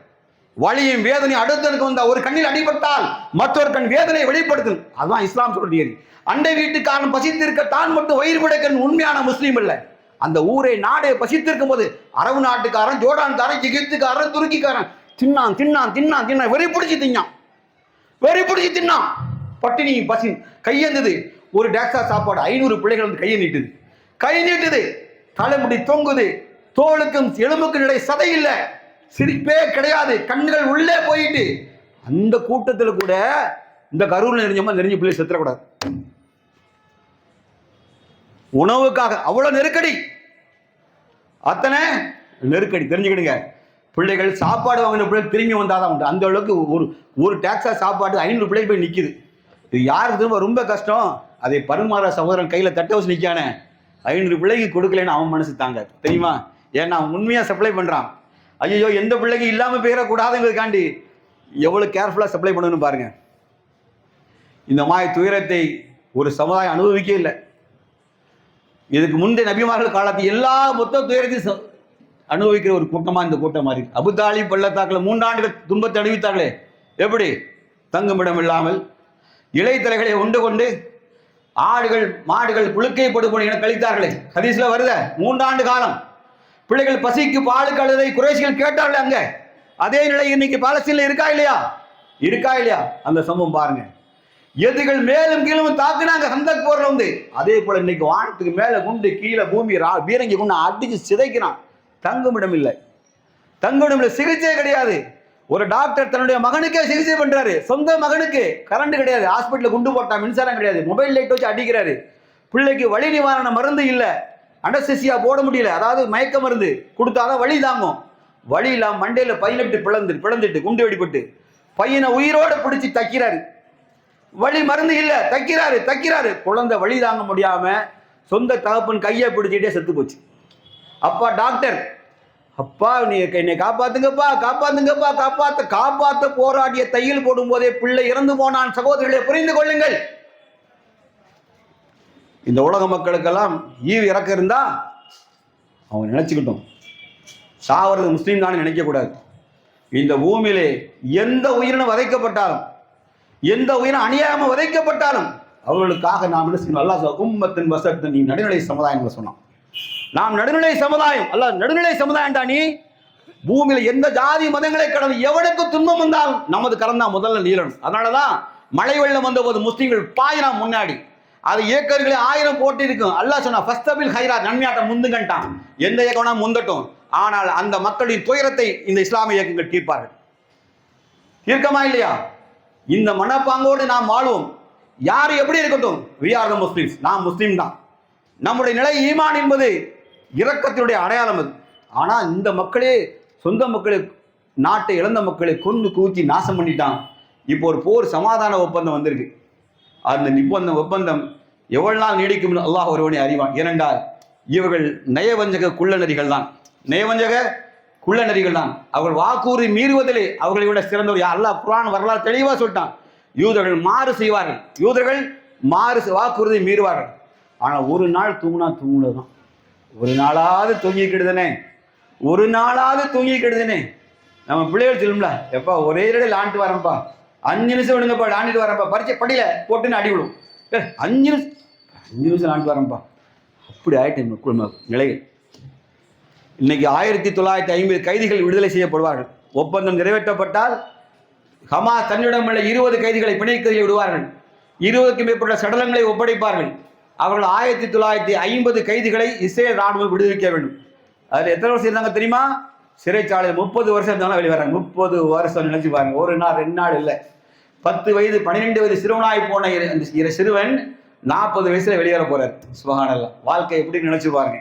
வலியும் வேதனையும் அடுத்தனுக்கு வந்தா ஒரு கண்ணில் அடிபட்டால் மற்றொரு கண் வேதனை வெளிப்படுத்தும். அதுதான் இஸ்லாம் சொல்றது. அண்டை வீட்டுக்காரன் பசித்திருக்க தான் மட்டும் வயிறு படைக்கணும் உண்மையான முஸ்லீம் இல்லை. அந்த ஊரை நாடே பசித்திருக்கும் போது அரபு நாட்டுக்காரன், ஜோர்டான்காரன், எகிப்துக்காரன், துருக்கிக்காரன் தின்னான் தின்னான் தின்னான் தின்னான் வெறி பிடிச்சி தின்னான், வெறி பிடிச்சி தின்னான். பட்டினி பசி கையேந்தது. ஒரு டேக்ஸா சாப்பாடு 500 பிள்ளைகள் வந்து கையை நீட்டுது, கை நீட்டுது, தலைமுடி தொங்குது, தோளுக்கும் எலும்புக்கும் இடை சதை இல்லை, சிரிப்பே கிடையாது, கண்கள் உள்ளே போயிட்டு. அந்த கூட்டத்தில் கூட இந்த கரூர்ல நெறிஞ்ச பிள்ளை செத்துறக்கூடாது. உணவுக்காக அவ்வளோ நெருக்கடி, அத்தனை நெருக்கடி. தெரிஞ்சுக்கிடுங்க, பிள்ளைகள் சாப்பாடு வாங்கின பிள்ளைகள் திரும்பி வந்தாதான் உண்டு. அந்த அளவுக்கு ஒரு டாக்ஸா சாப்பாடு 500 பிள்ளைகள் போய் நிற்கிது. இது யாருக்கு திரும்ப ரொம்ப கஷ்டம். அதை பருமாற சகோதரன் கையில் தட்டை வச்சு நிற்கானே, 500 பிள்ளைக்கு கொடுக்கலன்னு அவன் மனசு தாங்க தெரியுமா? ஏன்னா அவன் உண்மையாக சப்ளை பண்ணுறான். ஐயோ எந்த பிள்ளைக்கு இல்லாமல் போயிடக்கூடாதுங்கிறதுக்காண்டி எவ்வளோ கேர்ஃபுல்லாக சப்ளை பண்ணணும்னு பாருங்க. இந்த மாதிரி துயரத்தை ஒரு சமுதாயம் அனுபவிக்கவே இல்லை. இதுக்கு முந்தைய நபிமார்கள் காலத்தில் எல்லா மொத்த துயரத்தையும் அனுபவிக்கிற ஒரு கூட்டமாக இந்த கூட்டம் மாறி. அபுதாலிப் பள்ளத்தாக்கில் 3 ஆண்டுகள் துன்பத்தை அனுபவித்தார்களே, எப்படி? தங்குமிடம் இல்லாமல் இலைத்தலைகளை உண்டு கொண்டு ஆடுகள் மாடுகள் புழுக்கை படுகொண்டு என கழித்தார்களே, ஹதீஸ்ல வருத 3 ஆண்டு காலம். பிள்ளைகள் பசிக்கு பாலுக்கு அழுதை குறைஷிகள் கேட்டார்கள். அங்க அதே நிலை இன்னைக்கு பாலஸ்தீன்ல இருக்கா இல்லையா? இருக்கா இல்லையா? அந்த சம்பவம் பாருங்க. எதிரிகள் மேலும் கீழும் தாக்குனாங்க ஹந்தக் போர்ல வந்து. அதே போல இன்னைக்கு வானத்துக்கு மேல குண்டு, கீழே பூமி பீரங்கி கொண்டு அடிச்சு சிதைக்கிறான். தங்குமிடம் இல்லை, தங்குமிடம் இல்லை, சிகிச்சை கிடையாது. ஒரு டாக்டர் தன்னுடைய மகனுக்கே சிகிச்சை பண்றாரு, சொந்த மகனுக்கு. கரண்ட் கிடையாது, ஹாஸ்பிட்டல் குண்டு போட்டா, மின்சாரம் கிடையாது, மொபைல் லைட் வச்சு அடிக்கிறாரு. பிள்ளைக்கு வலி நிவாரண மருந்து இல்லை, அனஸ்தீசியா போட முடியல, அதாவது மயக்க மருந்து கொடுத்தாதான் வலி தாங்கும். வலி இல்லாம மண்டையில பையனை பிளந்துட்டு குண்டு வெடிப்பட்டு பையனை உயிரோட பிடிச்சி தைக்கிறாரு. வலி மருந்து இல்ல, தைக்கிறாரு. குழந்தை வலி தாங்க முடியாம சொந்த தகப்பன் கையை பிடிச்சிட்டே செத்து போச்சு. அப்பா டாக்டர், அப்பா நீ என்னை காப்பாத்துங்கப்பா, காப்பாத்த போராடிய தையல் போடும் போதே பிள்ளை இறந்து போனான். சகோதரர்களை புரிந்து கொள்ளுங்கள். இந்த உலக மக்களுக்கெல்லாம் ஈவு இறக்க இருந்தா அவங்க நினைச்சுக்கிட்டோம், சாவறது முஸ்லீம் தான் நினைக்க கூடாது. இந்த பூமியிலே எந்த உயிரினம் வதைக்கப்பட்டாலும், எந்த உயிரினம் அநியாயமா வதைக்கப்பட்டாலும் அவர்களுக்காக நாம் என்ன செய்யணும்? அல்லாஹ் உம்மத்தின் வசத்து, நீ நடுநிலை சமுதாயம் சொன்னான். நாம் நடுநிலை சமுதாயம், அல்லாஹ் நடுநிலை சமுதாயம் தான். நீ பூமியில எந்த ஜாதி மதங்களை கடந்து எவனுக்கு துன்பம் வந்தாலும் நமது கரம் தான் முதல்ல நீளணும். அதனாலதான் மழை வெள்ளம் வந்த போது முஸ்லீம்கள் பாயினா முன்னாடி அது ஏக்கர்களை 1000 போட்டு இருக்கும். அல்லாஹ் சொன்னா ஃபஸ்தபில் ஹைரா, நன்மையாட்டம் முந்துங்கன்ட்டான். எந்த இயக்கம் முந்தட்டும், ஆனால் அந்த மக்களின் துயரத்தை இந்த இஸ்லாமிய இயக்கங்கள் தீர்ப்பார்கள். தீர்க்கமா இல்லையா? இந்த மனப்பாங்கோடு நாம் வாழ்வோம். யாரு எப்படி இருக்கட்டும், we are the Muslims, நாம் முஸ்லீம் தான். நம்முடைய நிலை ஈமான் என்பது இரக்கத்தினுடைய அடையாளம் அது. ஆனா இந்த மக்களே, சொந்த மக்களே, நாட்டை இழந்த மக்களை கொண்டு கூச்சி நாசம் பண்ணிட்டான். இப்போ ஒரு போர் சமாதான ஒப்பந்தம் வந்திருக்கு. அந்த ஒப்பந்தம் எவ்வளவு நாள் நீடிக்கும் அல்லாஹ் ஒருவனை அறிவான். ஏனென்றால் இவர்கள் நயவஞ்சக குள்ளநரிகள் தான், அவர்கள் வாக்குறுதி மீறுவதிலே அவர்களை விட சிறந்தவர் அல்லாஹ் குர்ஆன் வரலாறு தெளிவா சொல்லிட்டான். யூதர்கள் மாறு செய்வார்கள், வாக்குறுதி மீறுவார்கள். ஆனால் ஒரு நாள் தூங்குனதான், ஒரு நாளாவது தூங்கிக்கிடுதுனே. நம்ம பிள்ளைகள் சொல்லும்ல, எப்பா ஒரே இடையில லாண்டு வரேன்ப்பா, 5 நிமிஷம் விடுங்கப்பா, லாண்டிட்டு வரேன்ப்பா, பறிச்ச படியில போட்டுன்னு அடி விடும். 5 நிமிஷம் லாண்டு வரேன்ப்பா. அப்படி ஆயிட்டு நிலைகள். இன்னைக்கு 1950 கைதிகள் விடுதலை செய்யப்படுவார்கள். ஒப்பந்தம் நிறைவேற்றப்பட்டால் ஹமாஸ் தன்னிடம் உள்ள 20 கைதிகளை பிணை கைதிகளை விடுவார்கள். 20க்கும் மேற்பட்ட சடலங்களை ஒப்படைப்பார்கள். அவர்கள் 1950 கைதிகளை இஸ்ரேல் ராணுவம் விடுவிக்க வேண்டும். அதில் எத்தனை வருஷம் இருந்தாங்க தெரியுமா? சிறைச்சாலையில் 30 வருஷம் இருந்தாலும் வெளிவராங்க. 30 வருஷம் நினைச்சு பாருங்க. ஒரு நாள் 2 நாள் இல்லை. 10 வயது 12 வயது சிறுவனாய் போன சிறுவன் 40 வயசுல வெளியேற போறார். சுபஹானல்லாஹ். வாழ்க்கை எப்படி நினைச்சு பாருங்க,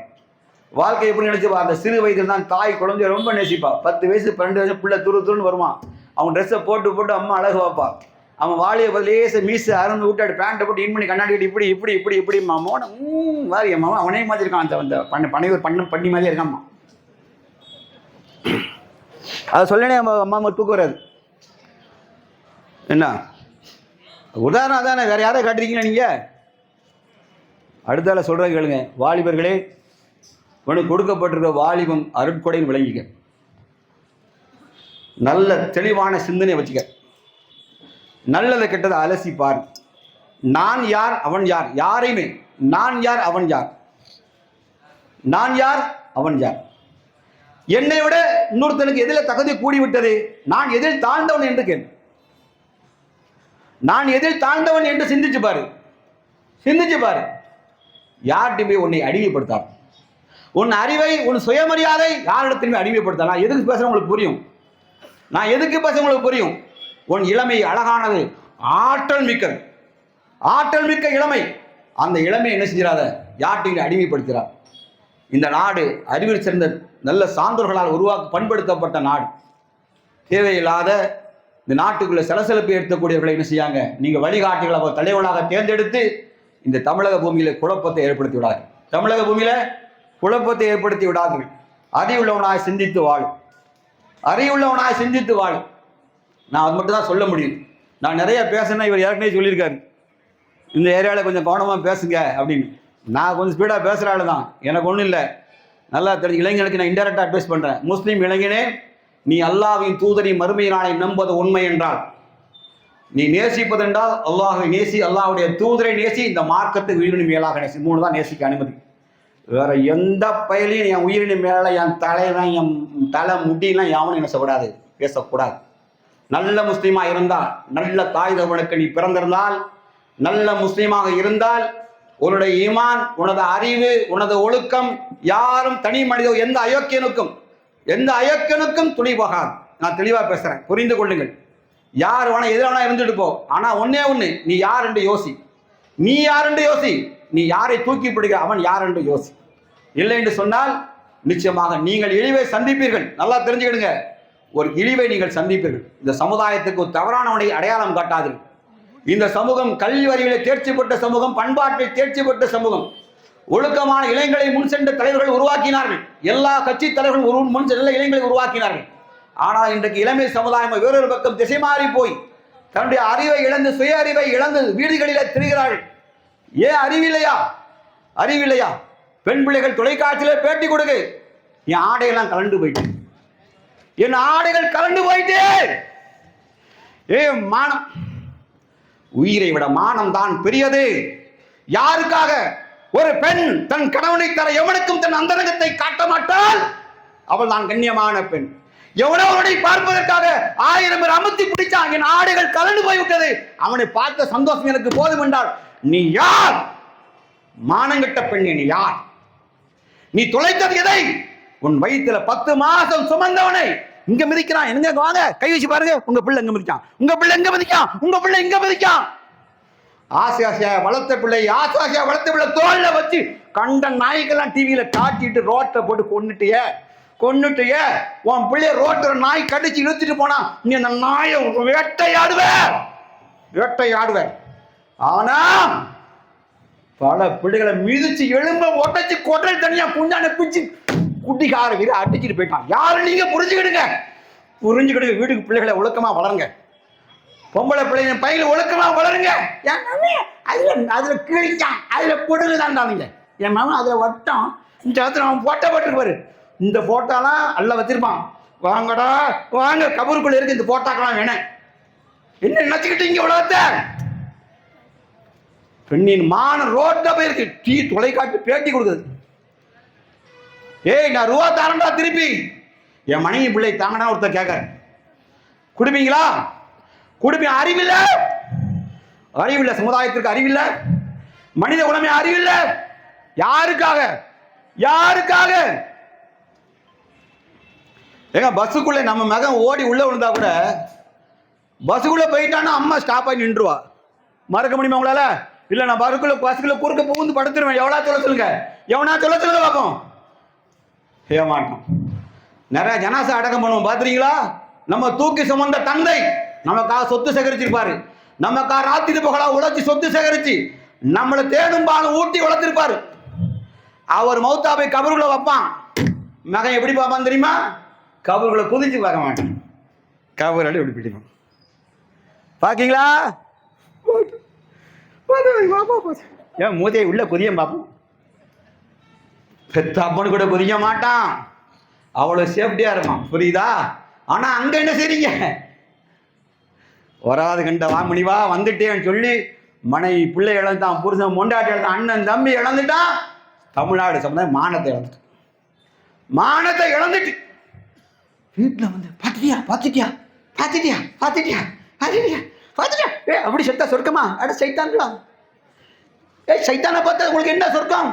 அந்த சிறு வயதில் தான் தாய் குழந்தைய ரொம்ப நேசிப்பா. 10 வயசு 12 வயசு பிள்ளை துருன்னு வருவான். அவன் ட்ரெஸ்ஸை போட்டு அம்மா அழகு வைப்பா. அவன் வாலியை லேச மீச அருந்து விட்டாடு, பேண்ட்டை போட்டு இன் பண்ணி கண்ணாடி இப்படி மாமோன வாரிய மாமா அவனே மாதிரி இருக்கான். அந்த பண்ணி மாதிரி இருக்காம்மா. அதை சொல்லனே அம்மா தூக்க வராது. என்ன உதாரணம் தானே, வேற யாரை காட்டுறீங்களா நீங்க? அடுத்தால சொல்ற கேளுங்க. வாலிபர்களே, உனக்கு கொடுக்கப்பட்டிருக்க வாலிபம் அருட்கொடைன்னு விளங்கிக்க. நல்ல தெளிவான சிந்தனை வச்சுக்க. நல்லதை கெட்டதை அலசி பார். நான் யார் அவன் யார், யாரையுமே நான் யார் அவன் யார், என்னை விட இன்னொருத்தனுக்கு எதில் தகுதி கூடிவிட்டது, நான் எதில் தாழ்ந்தவன் என்று கேள். நான் எதில் தாழ்ந்தவன் என்று சிந்திச்சு பாரு. யார்கிட்டையுமே உன்னை அடிமைப்படுத்தார். உன் அறிவை, உன் சுயமரியாதை யாரிடத்திலுமே அடிமைப்படுத்தலாம். நான் எதுக்கு பேசுறேன் உங்களுக்கு புரியும். உன் இளமை அழகானது, ஆற்றல் மிக்க இளமை. அந்த இளமை என்ன செஞ்சிடாத, யார்கிட்டையும் அடிமைப்படுத்துகிறார். இந்த நாடு அறிவில் சிறந்த நல்ல சான்றோர்களால் பண்படுத்தப்பட்ட நாடு. தேவையில்லாத இந்த நாட்டுக்குள்ள சலசலப்பை ஏற்படக்கூடியவர்களை என்ன செய்யாங்க, நீங்கள் வழிகாட்டிகளை தலைவர்களாக தேர்ந்தெடுத்து இந்த தமிழக பூமியில குழப்பத்தை ஏற்படுத்தி விடாது. தமிழக பூமியில குழப்பத்தை ஏற்படுத்தி விடாதீர்கள். அறிவுள்ளவனாய் சிந்தித்து வாழும், அறிவுள்ளவனாய் சிந்தித்து வாழும். நான் அது மட்டும் தான் சொல்ல முடியும். நான் நிறைய பேசினா இவர் ஏற்கனவே சொல்லியிருக்காரு, இந்த ஏரியாவில் கொஞ்சம் கவனமாக பேசுங்க அப்படின்னு. நான் கொஞ்சம் ஸ்பீடாக பேசுகிற ஆள் தான், எனக்கு ஒன்றும் இல்லை. நல்லா தெரிஞ்சு இளைஞர்களுக்கு நான் இன்டெரக்டாக அட்வைஸ் பண்ணுறேன். முஸ்லீம் இளைஞனே, நீ அல்லாஹ்வின் தூதரை மறுமை நாளை நம்புவது உண்மை என்றால், நீ நேசிப்பதென்றால் அல்லாஹை நேசி, அல்லாஹ்வுடைய தூதரை நேசி, இந்த மார்க்கத்தை உயிரினி மேலாக நேசி. 3 தான் நேசிக்க அனுமதி. வேற எந்த பயலையும் என் உயிரினி மேலே, என் தலைவன், என் தலை முடியெல்லாம் யாவனும் என்ன செய்யக்கூடாது, பேசக்கூடாது. நல்ல முஸ்லீமாக இருந்தால், நல்ல தாய் தகவனுக்கு நீ பிறந்திருந்தால், நல்ல முஸ்லீமாக இருந்தால், உன்னுடைய ஈமான், உனது அறிவு, உனது ஒழுக்கம் யாரும் தனி மனித எந்த அயோக்கியனுக்கும் துணி போகாது. நான் தெளிவாக பேசுகிறேன், புரிந்து கொள்ளுங்கள். யார் வேணா எதிர வேணா இருந்துட்டு போ, ஆனால் ஒன்று நீ யார் என்று யோசி. நீ யார் என்று யோசி. நீ யாரை தூக்கி பிடிக்க, அவன் யார் என்று யோசி. இல்லை என்று சொன்னால் நிச்சயமாக நீங்கள் இழிவை சந்திப்பீர்கள். நல்லா தெரிஞ்சுக்கிடுங்க, ஒரு இழிவை நீங்கள் சந்திப்பீர்கள். இந்த சமுதாயத்துக்கு ஒரு தவறானவனை அடையாளம் காட்டாதீர்கள். இந்த சமூகம் கல்வி அறிவிலே தேர்ச்சி பெற்ற சமூகம், பண்பாட்டில் தேர்ச்சி பெற்ற சமூகம். ஒழுக்கமான இளைஞர்களை முன் சென்ற தலைவர்கள் உருவாக்கினார்கள். எல்லா கட்சி தலைவர்களும் முன் சென்ற இளைஞர்களை உருவாக்கினார்கள். ஆனால் இன்றைக்கு இளமை சமுதாயம் வேறொரு பக்கம் திசை மாறி போய் தன்னுடைய அறிவை இழந்து, சுய அறிவை இழந்து வீடுகளிலே திரிகிறார்கள். ஏன் அறிவில்லையா? பெண் பிள்ளைகள் தொலைக்காட்சியில பேட்டி கொடுக்கு, என் ஆடையெல்லாம் கலண்டு போயிட்டு, என் ஆடைகள் கலண்டு போயிட்டு. மானம், உயிரை விட மானம் தான் பெரியது. யாருக்காக? ஒரு பெண் தன் கணவனை தர எவனுக்கும் தன் அந்தரங்கத்தை காட்ட மாட்டாள், அவள் தான் கண்ணியமான பெண். எவனவனை பார்ப்பதற்காக 1000 பேர் அமுத்தி பிடிச்சான், என் ஆடைகள் கலந்து போய்விட்டது, அவனை பார்த்த சந்தோஷம் எனக்கு போதும் என்றால் நீ யார்? மானங்கட்ட பெண், நீ யார்? நீ தொலைத்தது எதை? உன் வயிற்றுல 10 மாசம் சுமந்தவனை இங்க மிதிக்கிறான். எங்க வாங்க, கை வச்சு பாருங்க, உங்க பிள்ளை எங்க மிதிக்கான், உங்க பிள்ளை எங்க மிதிக்கான், உங்க பிள்ளை எங்க மிதிக்கான். ஆசையா வளர்த்த பிள்ளை, ஆசையா வளர்த்த பிள்ளை தோல்ல வச்சு கண்ட நாய்க்கெல்லாம் டிவியில காட்டிட்டு ரோட்டை போட்டு கொன்னுட்டிய. உன் பிள்ளைய ரோட்டில் நாய் கடிச்சு இழுத்துட்டு போனா நீ அந்த நாயை வேட்டையாடுவ. ஆனா பல பிள்ளைகளை மிதிச்சு எலும்ப ஒட்டச்சு கொட்டல் தனியா குண்டான பிச்சு குட்டிக்கார வீர அடிச்சுட்டு போயிட்டான். யாரும் நீங்க புரிஞ்சுக்கிடுங்க. வீட்டுக்கு பிள்ளைகளை ஒழுக்கமா வளருங்க. பொம்பளை பிள்ளைங்க பையில ஒழுக்கமா வளருங்க. அதுல கிழிச்சான், அதுல பொடுகு தான்டானுங்க. என் மாமன் அதுல வட்டம், இந்த இடத்துல அவன் போட்டோ போட்டுருப்பாரு. இந்த போட்டோலாம் அல்ல வச்சிருப்பான். வாங்கடா வாங்க, கபருக்குள்ள இருக்கு இந்த போட்டாக்கெல்லாம் வேணேன். என்ன நினைச்சுக்கிட்டீங்க உலகத்தை? பெண்ணின் மான ரோட்ட போயிருக்கு. தொலைக்காட்சி பேட்டி கொடுக்குது. ஏய், நான் ரூபா தாரண்டா திருப்பி. என் மனைவி பிள்ளை தாங்கடா ஒருத்தர் கேட்க, குடுப்பீங்களா? குடுப்பீங்க. அறிவில்லை சமுதாயத்திற்கு, அறிவில்லை மனித உடமை, அறிவில்லை. யாருக்காக? ஏங்க, பஸ்ஸுக்குள்ள நம்ம மகன் ஓடி உள்ள விழுந்தா கூட பஸ்ஸுக்குள்ள போயிட்டான்னா அம்மா ஸ்டாப் ஆகி நின்றுவா. மறக்க முடியுமா உங்களால? இல்ல, நான் பஸ்ஸுக்குள்ள குறுக்க புகுந்து படுத்துருவேன். எவனா சொல்ல சொல்லுங்க பார்ப்போம். ஏமாட்டோம். நிறைய ஜனாசா அடக்கம் பண்ணுவோம், பாத்துறீங்களா? நம்ம தூக்கி சுமந்த தந்தை நமக்காக சொத்து சேகரிச்சிருப்பாரு. நமக்காக ராத்திரி பகலா உழைச்சி சொத்து சேகரிச்சு நம்மளை தேடும் பாலும் ஊட்டி வளர்த்திருப்பாரு. அவர் மௌத்தா போய் கபருக்குள்ள வைப்பான். மகன் எப்படி பார்ப்பான் தெரியுமா? கபருக்குள்ள குதிச்சு பார்க்க மாட்டேன், கபர் எப்படி பிடிப்பான். பாக்கீங்களா? ஏன் மூதையை உள்ள குதிய பார்ப்போம். பெத்த அப்பனு கூட குதிக்க மாட்டான், அவ்வளவு சேஃப்டியா இருப்பான். புரியுதா? ஆனா அங்க என்ன செய்றீங்க? வராது கண்ட வா முனிவா வந்துட்டேன்னு சொல்லி மனைவி பிள்ளை இழந்தான், புருஷன் பொண்டாட்டி இழந்தான், அண்ணன் தம்பி இழந்துட்டான். தமிழ்நாடு சமுதாயம் மானத்தை இழந்துட்டு வீட்டில் வந்து பார்த்துட்டியா அப்படி செத்தா சொர்க்கமா? அட சைத்தான்களா, சைத்தானை பார்த்தா உங்களுக்கு என்ன சொர்க்கம்?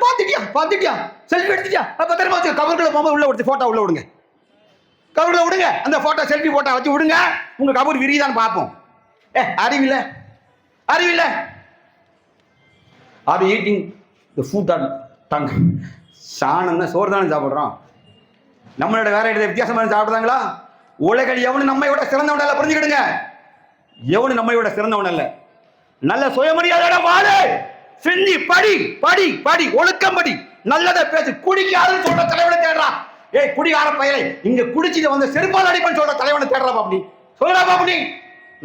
பார்த்துட்டியா செல்ஃபி எடுத்துட்டியா? பத்திரமா வச்சு கபருக்குள்ள போகும்போது உள்ள விடுத்து போட்டோ உள்ள விடுங்க, கபருக்குள்ள விடுங்க. அந்த போட்டோ செல்ஃபி போட்டோ வச்சு விடுங்க, உங்க கபர் விரிதான்னு பார்ப்போம். அறிவில்லை. ஆர் ஈட்டிங் இந்த ஃபுட் டங் சாணம்னா சோறு தானே சாப்பிட்றோம். நம்மளோட வேற எதாவது வித்தியாசமாக சாப்பிட்றாங்களா? உலகில் எவனு நம்மை விட சிறந்தவன் அல்ல, புரிஞ்சுக்கிடுங்க. எவனு நம்மை விட சிறந்தவன் அல்ல. நல்ல சுயமரியாதையோட வாழு, சிந்தி படி படி படி, ஒழுக்கம் படி, நல்லதை பேசு. குடிக்காதுன்னு சொல்ற தலைவனை தேடுறான். ஏய் குடிகார பயலை, இங்க குடிச்சிட்டு வந்து செருப்பால் அடிப்பேன்னு சொல்ற தலைவனை தேடுறா அப்படி சொல்றா அப்படி.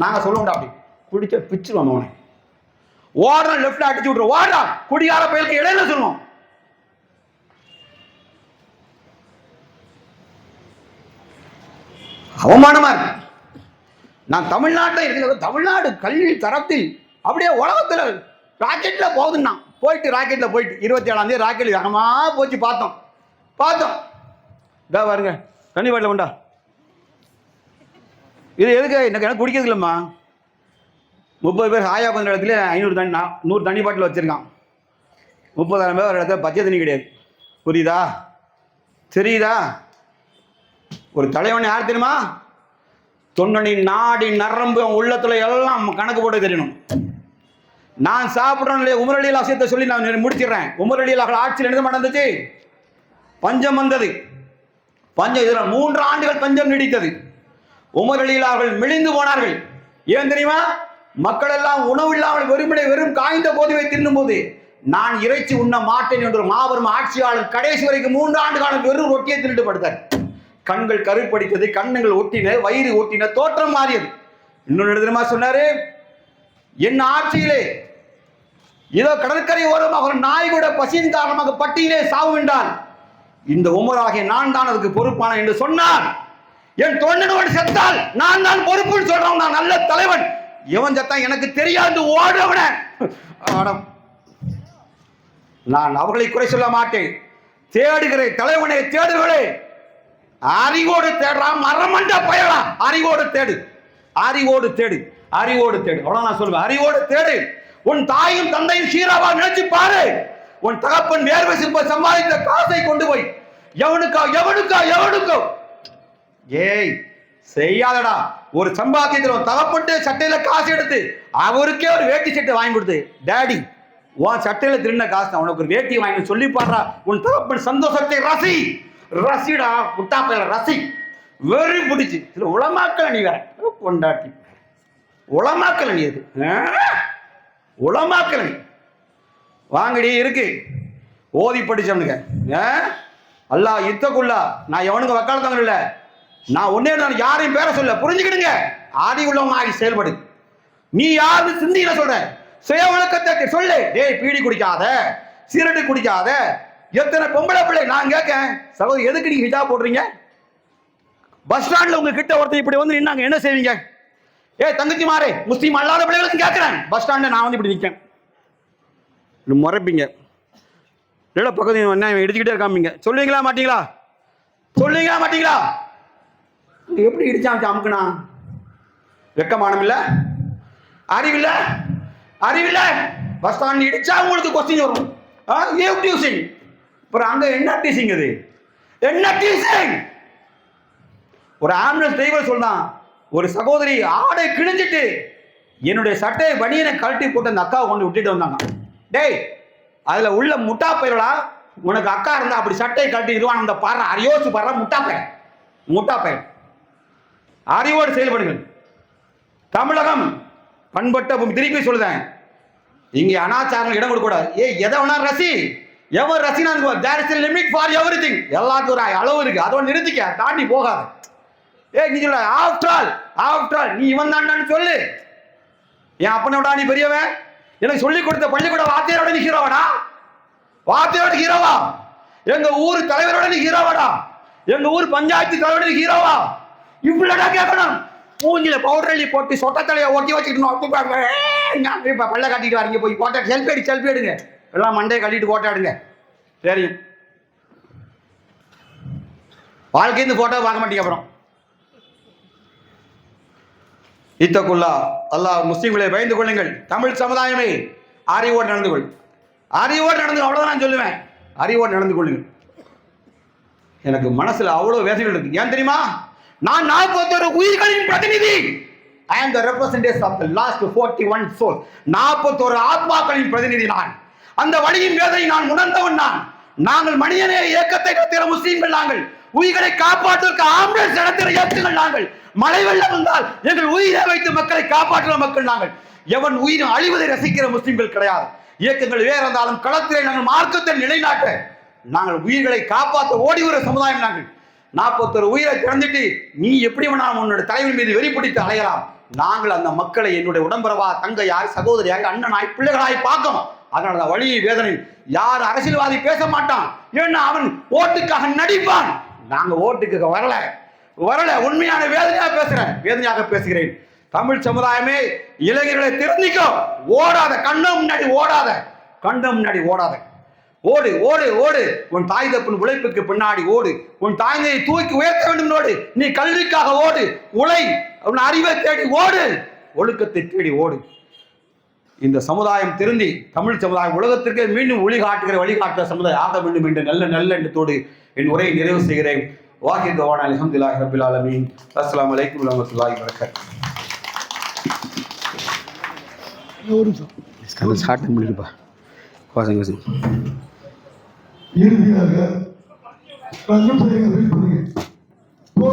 நாங்க சொல்லுவோம்டா அப்படி குடிச்ச பிச்சு வந்தவனே ஓடுற லெப்ட்ல அடிச்சு விட்டுரு, ஓடுறா குடிகார பயலுக்கு இடையில சொல்லுவோம். அவமானமா இருக்கு. நான் தமிழ்நாட்டில் இருக்கிறது, தமிழ்நாடு கல்வி தரத்தில் அப்படியே உலகத்தில் ராக்கெட்ல போகுதுன்னா போயிட்டு ராக்கெட்ல போயிட்டு 27ஆம் தேதி ராக்கெட் வேகமா போச்சு. பார்த்தோம் இதா பாருங்க, தண்ணி பாட்டில் கொண்டா. இது எதுக்கு? எனக்கு குடிக்கிறது இல்லைம்மா. 30 பேர் ஹாயா பண்ணுற இடத்துல 500 தண்ணி 100 தண்ணி பாட்டில் வச்சுருக்கான். 30,000 பேர் ஒரு இடத்துல பச்சை தண்ணி கிடையாது. புரியுதா? தெரியுதா? ஒரு தலைவன் யார் தெரியுமா? தொண்டனின் நாடி நரம்பு உள்ளத்துல எல்லாம் கணக்கு போட்டு தெரியணும். நான் சாப்பிட்றேன் இல்லையா, உமர் அலி விஷயத்தை சொல்லி நான் முடிச்சிடுறேன். உமர் அலி ஆட்சியில் என்ன நடந்துச்சு? பஞ்சம் வந்தது. பஞ்சம் இதில் 3 ஆண்டுகள் பஞ்சம் நீடித்தது. உமர் அலி அவர்கள் மெலிந்து போனார்கள். ஏன் தெரியுமா? மக்கள் எல்லாம் உணவு இல்லாமல் வெறும் காய்ந்த கோதுமை தின்னும் போது நான் இறைச்சி உண்ண மாட்டேன் என்று மாபெரும் ஆட்சியாளர் கடைசி வரைக்கும் 3 ஆண்டு காலம் வெறும் ரொட்டியை தின்னுட்டு படுத்தார். கண்கள் கருப்படித்தது, கண்ணுகள் ஒட்டின, வயிறு ஒட்டின, தோற்றம் மாறியது. இன்னொரு தெரியுமா சொன்னாரு? என் ஆட்சியிலே ஏதோ கடற்கரை ஓரமாக ஒரு நாய் கூட பசியின் காரணமாக பட்டியலே சாவு என்றால் இந்த உமராகிய நான் தான் அதுக்கு பொறுப்பான என்று சொன்னார். என் தொண்டனோடு செத்தால் நான் தான் பொறுப்புன்னு சொல்றவன். நான் நல்ல தலைவன். எவன் செத்தான் எனக்கு தெரியாது ஓடுவன. நான் அவர்களை குறை சொல்ல மாட்டேன். தேடுகிறேன் தலைவனை, தேடுகளே. அறிவோடு தேடுறான், மரமண்ட பயலாம். அறிவோடு தேடு, அறிவோடு தேடு, அறிவோடு தேடு. அவ்வளவு நான் சொல்லுவேன். அறிவோடு தேடு. உன் தாயும் தந்தையும் சீராவா நினைச்சு பாரு. உன் தகப்பன் வேர்வை சிற்ப சம்பாதித்த காசை கொண்டு போய் எவனுக்கோ ஏய் செய்யாதடா. ஒரு சம்பாத்தியத்தில் உன் தகப்பட்டு சட்டையில காசு எடுத்து அவருக்கே ஒரு வேட்டி சட்டை வாங்கி கொடுத்து, டேடி உன் சட்டையில திருண்ண காசு அவனுக்கு ஒரு வேட்டி வாங்கி சொல்லி பாடுறா. உன் தகப்பன் சந்தோஷத்தை ரசிடா. முட்டாப்பையில ரசி வெறி பிடிச்சு. உளமாக்கல நீ வேற கொண்டாட்டி உளமாக்கல நீ. இது உளமாக்கல நீ வாங்கடி இருக்கு ஓதி படிச்சவனுங்க. அல்லாஹ் இத்தக்குள்ளா நான் எவனுக்கு வக்காலத்தவங்க இல்லை. நான் ஒன்னே நான் யாரையும் பேர சொல்ல, புரிஞ்சுக்கிடுங்க. ஆதி உள்ளவங்க ஆகி செயல்படு. நீ யாரு சிந்தியில சொல்ற சுய ஒழுக்கத்தை சொல்லு. டேய் பீடி குடிக்காத, சிகரெட்டு குடிக்காத. எத்தனை பொம்பளை பிள்ளை நான் கேட்க சகோதரி எதுக்கு நீங்க ஹிஜாப் போடுறீங்க? பஸ் ஸ்டாண்ட்ல உங்க கிட்ட ஒருத்தர் இப்படி வந்து நின்னாங்க என்ன செய்வீங்க? தங்கச்சி மாறே முஸ்லீம் அல்லாத பிள்ளைகளுக்கு கேட்கிறேன். பஸ் ஸ்டாண்ட்ல நான் வந்து இப்படி நிற்கேன், முறைப்பீங்க. இல்லை பக்கத்து இடிச்சுக்கிட்டே இருக்காமீங்க. சொல்லுவீங்களா மாட்டீங்களா? சொல்லுவீங்களா மாட்டீங்களா? எப்படி இடிச்சா அமுக்குனா? வெக்கமானம் இல்ல, அறிவில்ல, அறிவில்ல. பஸ் ஸ்டாண்ட் இடிச்சா உங்களுக்கு கொஸ்டின் வரும். அப்புறம் அங்க என்ன டீசிங்? அது என்ன டீசிங்? ஒரு ஆம்புலன்ஸ் டிரைவர் சொன்னான், ஒரு சகோதரி ஆடை கிழிஞ்சிட்டு என்னுடைய சட்டையை பனியனை கழட்டி போட்டு அந்த அக்காவை கொண்டு விட்டுட்டு வந்தாங்க. டேய் அதுல உள்ள முட்டா பயிரலா, உனக்கு அக்கா இருந்தா அப்படி சட்டையை கழட்டி இருவான் அந்த பாரு. யோசிச்சு பாரு. முட்டா பயிர், முட்டா பயிர். அறிவோடு செயல்படுங்கள். தமிழகம் பண்பட்ட திருப்பி சொல்லுதேன், இங்கே அனாச்சாரம் இடம் கொடுக்கூடாது. எதை வேணா ரசி, எவர் ரசினா there is limit for everything. எல்லாத்துக்கும் ஒரு அளவு இருக்கு, அதோட நிறுத்திக்க, தாண்டி போகாது. நீ சொல்ல ஆஃப்டர் ஆல் நீ இவன் தான்னு சொல்லு. என் அப்பனோட நீ பெரியவன், எனக்கு சொல்லி கொடுத்த பள்ளிக்கூட வாத்தியாரோட நீ ஹீரோவாடா? வாத்தியாரோட ஹீரோவா? எங்க ஊர் தலைவரோட நீ ஹீரோவாடா? எங்க ஊர் பஞ்சாயத்து தலைவரோட நீ ஹீரோவா? இவ்வளோடா கேட்கணும். மூஞ்சில பவுடர் அள்ளி போட்டு சொட்ட தலையை ஒட்டி வச்சுக்கணும். பல்ல காட்டிட்டு வரீங்க, போய் கோட்டை செல்ஃபி எடுங்க. எல்லாம் மண்டையை கட்டிட்டு போட்டோ எடுங்க. சரியும் வாழ்க்கைந்து போட்டோ பார்க்க மாட்டீங்க. அப்புறம் இத்தக்குள்ளா அல்லாஹ் முஸ்லீம்களை பயந்து கொள்ளுங்கள். தமிழ் சமுதாயமே அறிவோடு நடந்து கொள், அறிவோடு நடந்து. அவ்வளோதான் நான் சொல்லுவேன். அறிவோடு நடந்து கொள்ளுங்கள். எனக்கு மனசுல அவ்வளோ வேதனைகள் இருக்கு. ஏன் தெரியுமா? நான் 41 உயிர்களின் பிரதிநிதி. I am the representative of the last 41 souls. 41 ஆத்மாக்களின் பிரதிநிதி நான். அந்த வழியின் வேதனை நான் உணர்ந்தவன் நான். நாங்கள் மனிதநேய இயக்கத்தை நடத்துகிற முஸ்லீம்கள், நாங்கள் உயிர்களை காப்பாற்றுவதற்கு ஆம்புலன்ஸ் நடத்துகிற இயக்கங்கள் நாங்கள். மழை வெள்ளம் வந்தால் எங்கள் உயிரை வைத்து மக்களை காப்பாற்றுகிற மக்கள் நாங்கள். எவன் உயிரும் அழிவதை ரசிக்கிற முஸ்லீம்கள் கிடையாது. இயக்கங்கள் வேற இருந்தாலும் களத்திலே நாங்கள் மார்க்கத்தை நிலைநாட்ட, நாங்கள் உயிர்களை காப்பாற்ற ஓடி வர சமுதாயம் நாங்கள். 41 உயிரை திறந்துட்டு நீ எப்படி வேணாலும் உன்னோட தலைவன் மீது வெறி பிடித்து அலையலாம். நாங்கள் அந்த மக்களை என்னுடைய உடம்பரவா, தங்கையாய், சகோதரியாய், அண்ணனாய், பிள்ளைகளாய் பார்க்கணும். அதனால வழி வேதனை யார் அரசியல்வாதி பேச மாட்டான். ஏன்னா அவன் ஓட்டுக்காக நடிப்பான். நாங்க ஓட்டுக்கு வரல உண்மையான வேதனையாக பேசுகிறேன். தமிழ் சமுதாயமே, இளைஞர்களை திருந்திக்கோ. ஓடாத, கண்டம் முன்னாடி ஓடாத. ஓடு ஓடு ஓடு. உன் தாய் தப்பின் உழைப்புக்கு பின்னாடி ஓடு. உன் தாய்மையை தூக்கி உயர்த்த வேண்டும் ஓடு. நீ கல்விக்காக ஓடு, உழை, உன் அறிவை தேடி ஓடு, ஒழுக்கத்தை தேடி ஓடு. இந்த சமுதாயம் திருந்தி தமிழ் சமுதாயம் உலகத்திற்கு மீண்டும் வழிகாட்டுகிற சமுதாயம் ஆக வேண்டும் என்ற நல்ல எண்ணத்தோடு என் உரையை நிறைவு செய்கிறேன். வாஹிர் தவானா அல்ஹம்துலில்லாஹி ரப்பில் ஆலமீன். அஸ்ஸலாமு அலைக்கும் வரஹ்மத்துல்லாஹி வபரகாத்துஹு. இறுதியாக ரங்கம் செய்ய